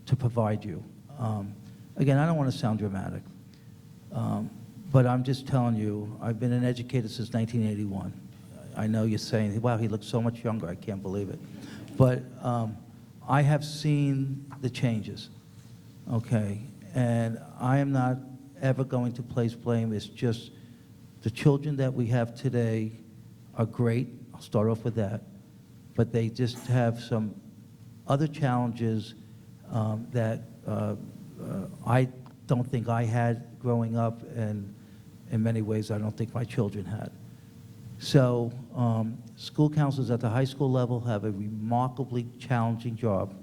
to provide you? Again, I don't want to sound dramatic, but I'm just telling you, I've been an educator since 1981. I know you're saying, wow, he looks so much younger, I can't believe it. But I have seen the changes, okay? And I am not ever going to place blame. It's just the children that we have today are great. I'll start off with that. but they just have some other challenges that I don't think I had growing up, and in many ways I don't think my children had. So school counselors at the high school level have a remarkably challenging job.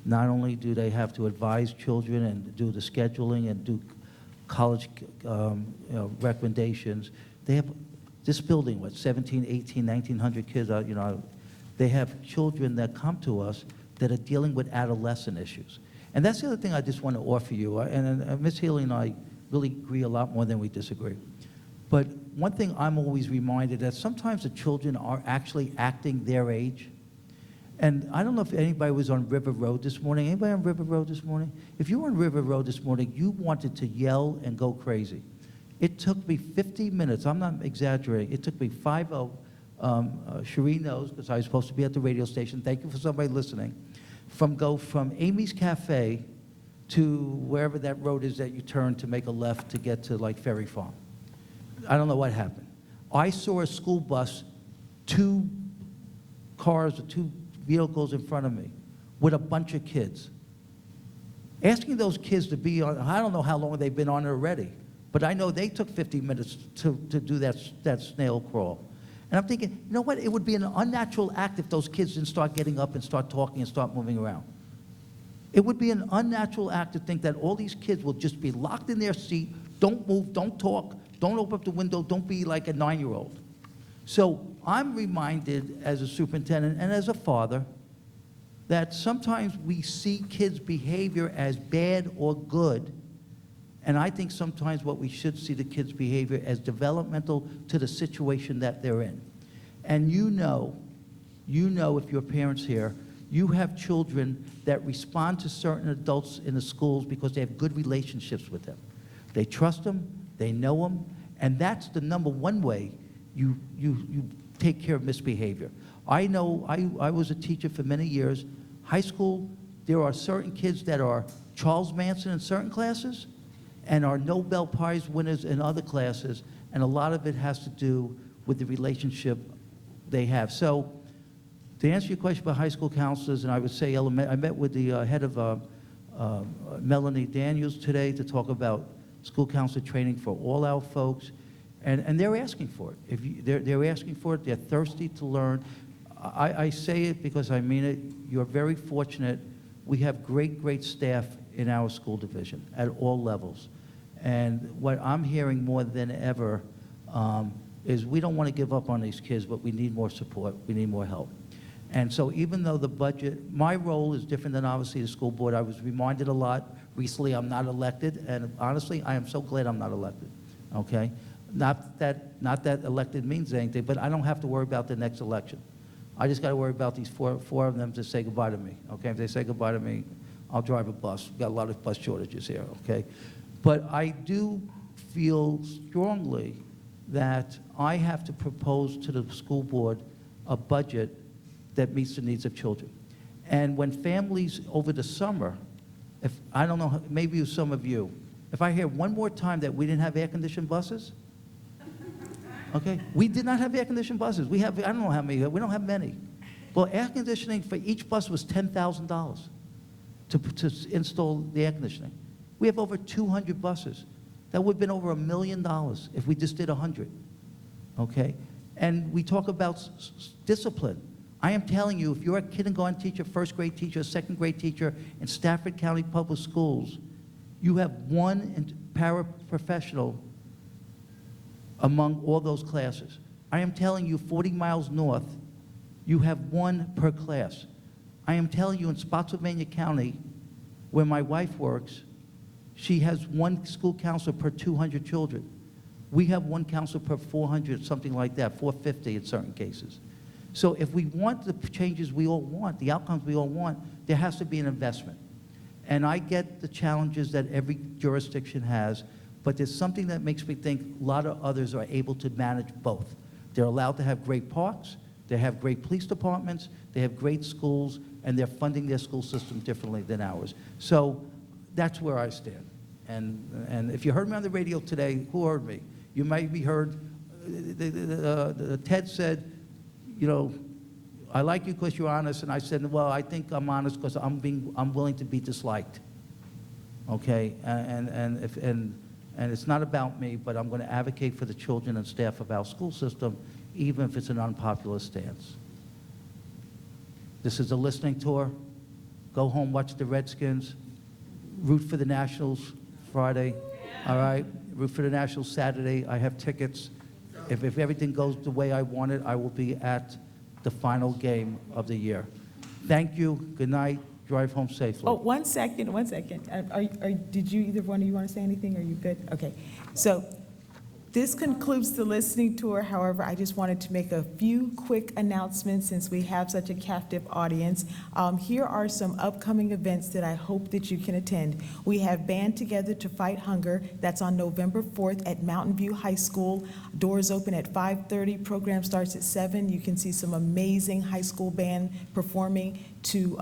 Not only do they have to advise children and do the scheduling and do college recommendations, they have this building, what, 17, 18, 1,900 kids, they have children that come to us that are dealing with adolescent issues. And that's the other thing I just want to offer you. And Ms. Healy and I really agree a lot more than we disagree. But one thing I'm always reminded that sometimes the children are actually acting their age. And I don't know if anybody was on River Road this morning. Anybody on River Road this morning? If you were on River Road this morning, you wanted to yell and go crazy. It took me 50 minutes. I'm not exaggerating. It took me 5-0. Cherie knows, because I was supposed to be at the radio station. Thank you for somebody listening. From Amy's Cafe to wherever that road is that you turn to make a left to get to like Ferry Farm. I don't know what happened. I saw a school bus, 2 cars or 2 vehicles in front of me with a bunch of kids. Asking those kids to be on, I don't know how long they've been on it already, but I know they took 50 minutes to do that snail crawl. And I'm thinking, you know what, it would be an unnatural act if those kids didn't start getting up and start talking and start moving around. It would be an unnatural act to think that all these kids will just be locked in their seat, don't move, don't talk, don't open up the window, don't be like a 9-year-old. So I'm reminded as a superintendent and as a father that sometimes we see kids' behavior as bad or good, and I think sometimes what we should see the kids' behavior as developmental to the situation that they're in. And you know if your parents here, you have children that respond to certain adults in the schools because they have good relationships with them. They trust them, they know them, and that's the number one way you take care of misbehavior. I know I was a teacher for many years. High school, there are certain kids that are Charles Manson in certain classes and are Nobel Prize winners in other classes, and a lot of it has to do with the relationship they have. So to answer your question about high school counselors, and I would say I met with the head of Melanie Daniels today to talk about school counselor training for all our folks. And they're asking for it. They're asking for it. They're thirsty to learn. I say it because I mean it. You're very fortunate. We have great staff in our school division at all levels. And what I'm hearing more than ever is we don't want to give up on these kids, but we need more support. We need more help. And so even though the budget, my role is different than obviously the school board. I was reminded a lot recently I'm not elected, and honestly, I am so glad I'm not elected, okay? Not that elected means anything, but I don't have to worry about the next election. I just got to worry about these four of them to say goodbye to me, okay? If they say goodbye to me, I'll drive a bus. We've got a lot of bus shortages here, okay? But I do feel strongly that I have to propose to the school board a budget that meets the needs of children. And when families over the summer, I don't know, maybe some of you, if I hear one more time that we didn't have air-conditioned buses, okay? We did not have air-conditioned buses. We have, I don't know how many, we don't have many. Well, air conditioning for each bus was $10,000 to install the air conditioning. We have over 200 buses. That would have been over $1 million if we just did 100, okay? And we talk about discipline. I am telling you, if you're a kindergarten teacher, first grade teacher, second grade teacher in Stafford County Public Schools, you have one paraprofessional among all those classes. I am telling you, 40 miles north, you have one per class. I am telling you, in Spotsylvania County, where my wife works, she has one school counselor per 200 children. We have one counselor per 400, something like that, 450 in certain cases. So if we want the changes we all want, the outcomes we all want, there has to be an investment. And I get the challenges that every jurisdiction has, but there's something that makes me think a lot of others are able to manage both. They're allowed to have great parks, they have great police departments, they have great schools, and they're funding their school system differently than ours. So that's where I stand. And if you heard me on the radio today, who heard me? You might be heard, Ted said, you know, I like you because you're honest, and I said, well, I think I'm honest because I'm willing to be disliked. Okay, and it's not about me, but I'm going to advocate for the children and staff of our school system, even if it's an unpopular stance. This is a listening tour. Go home, watch the Redskins, root for the Nationals Friday, all right? Root for the Nationals Saturday. I have tickets. If everything goes the way I want it, I will be at the final game of the year. Thank you. Good night. Drive home safely. Oh, one second. Did you, either one of you want to say anything? Are you good? Okay. So this concludes the listening tour. However, I just wanted to make a few quick announcements since we have such a captive audience. Here are some upcoming events that I hope that you can attend. We have Band Together to Fight Hunger. That's on November 4th at Mountain View High School. Doors open at 5:30. Program starts at 7. You can see some amazing high school band performing to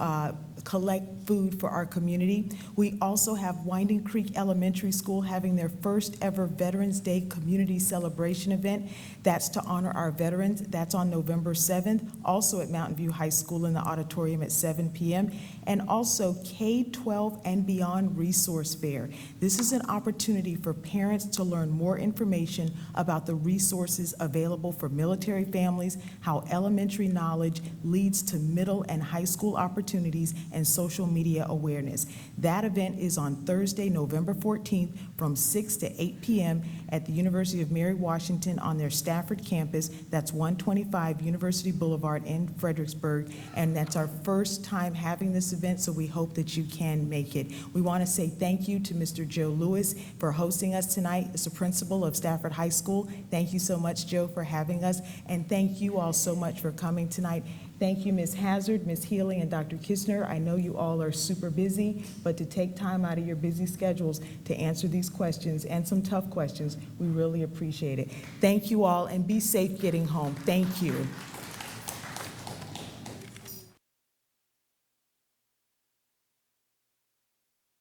collect food for our community. We also have Winding Creek Elementary School having their first ever Veterans Day community celebration event. That's to honor our veterans. That's on November 7th, also at Mountain View High School in the auditorium at 7 p.m. And also K-12 and Beyond Resource Fair. This is an opportunity for parents to learn more information about the resources available for military families, how elementary knowledge leads to middle and high school opportunities, and social media awareness. That event is on Thursday, November 14th from 6 to 8 p.m. at the University of Mary Washington on their Stafford campus. That's 125 University Boulevard in Fredericksburg. And that's our first time having this event, so we hope that you can make it. We want to say thank you to Mr. Joe Lewis for hosting us tonight as the principal of Stafford High School. Thank you so much, Joe, for having us. And thank you all so much for coming tonight. Thank you, Ms. Hazard, Ms. Healy, and Dr. Kistner. I know you all are super busy, but to take time out of your busy schedules to answer these questions and some tough questions, we really appreciate it. Thank you all, and be safe getting home. Thank you.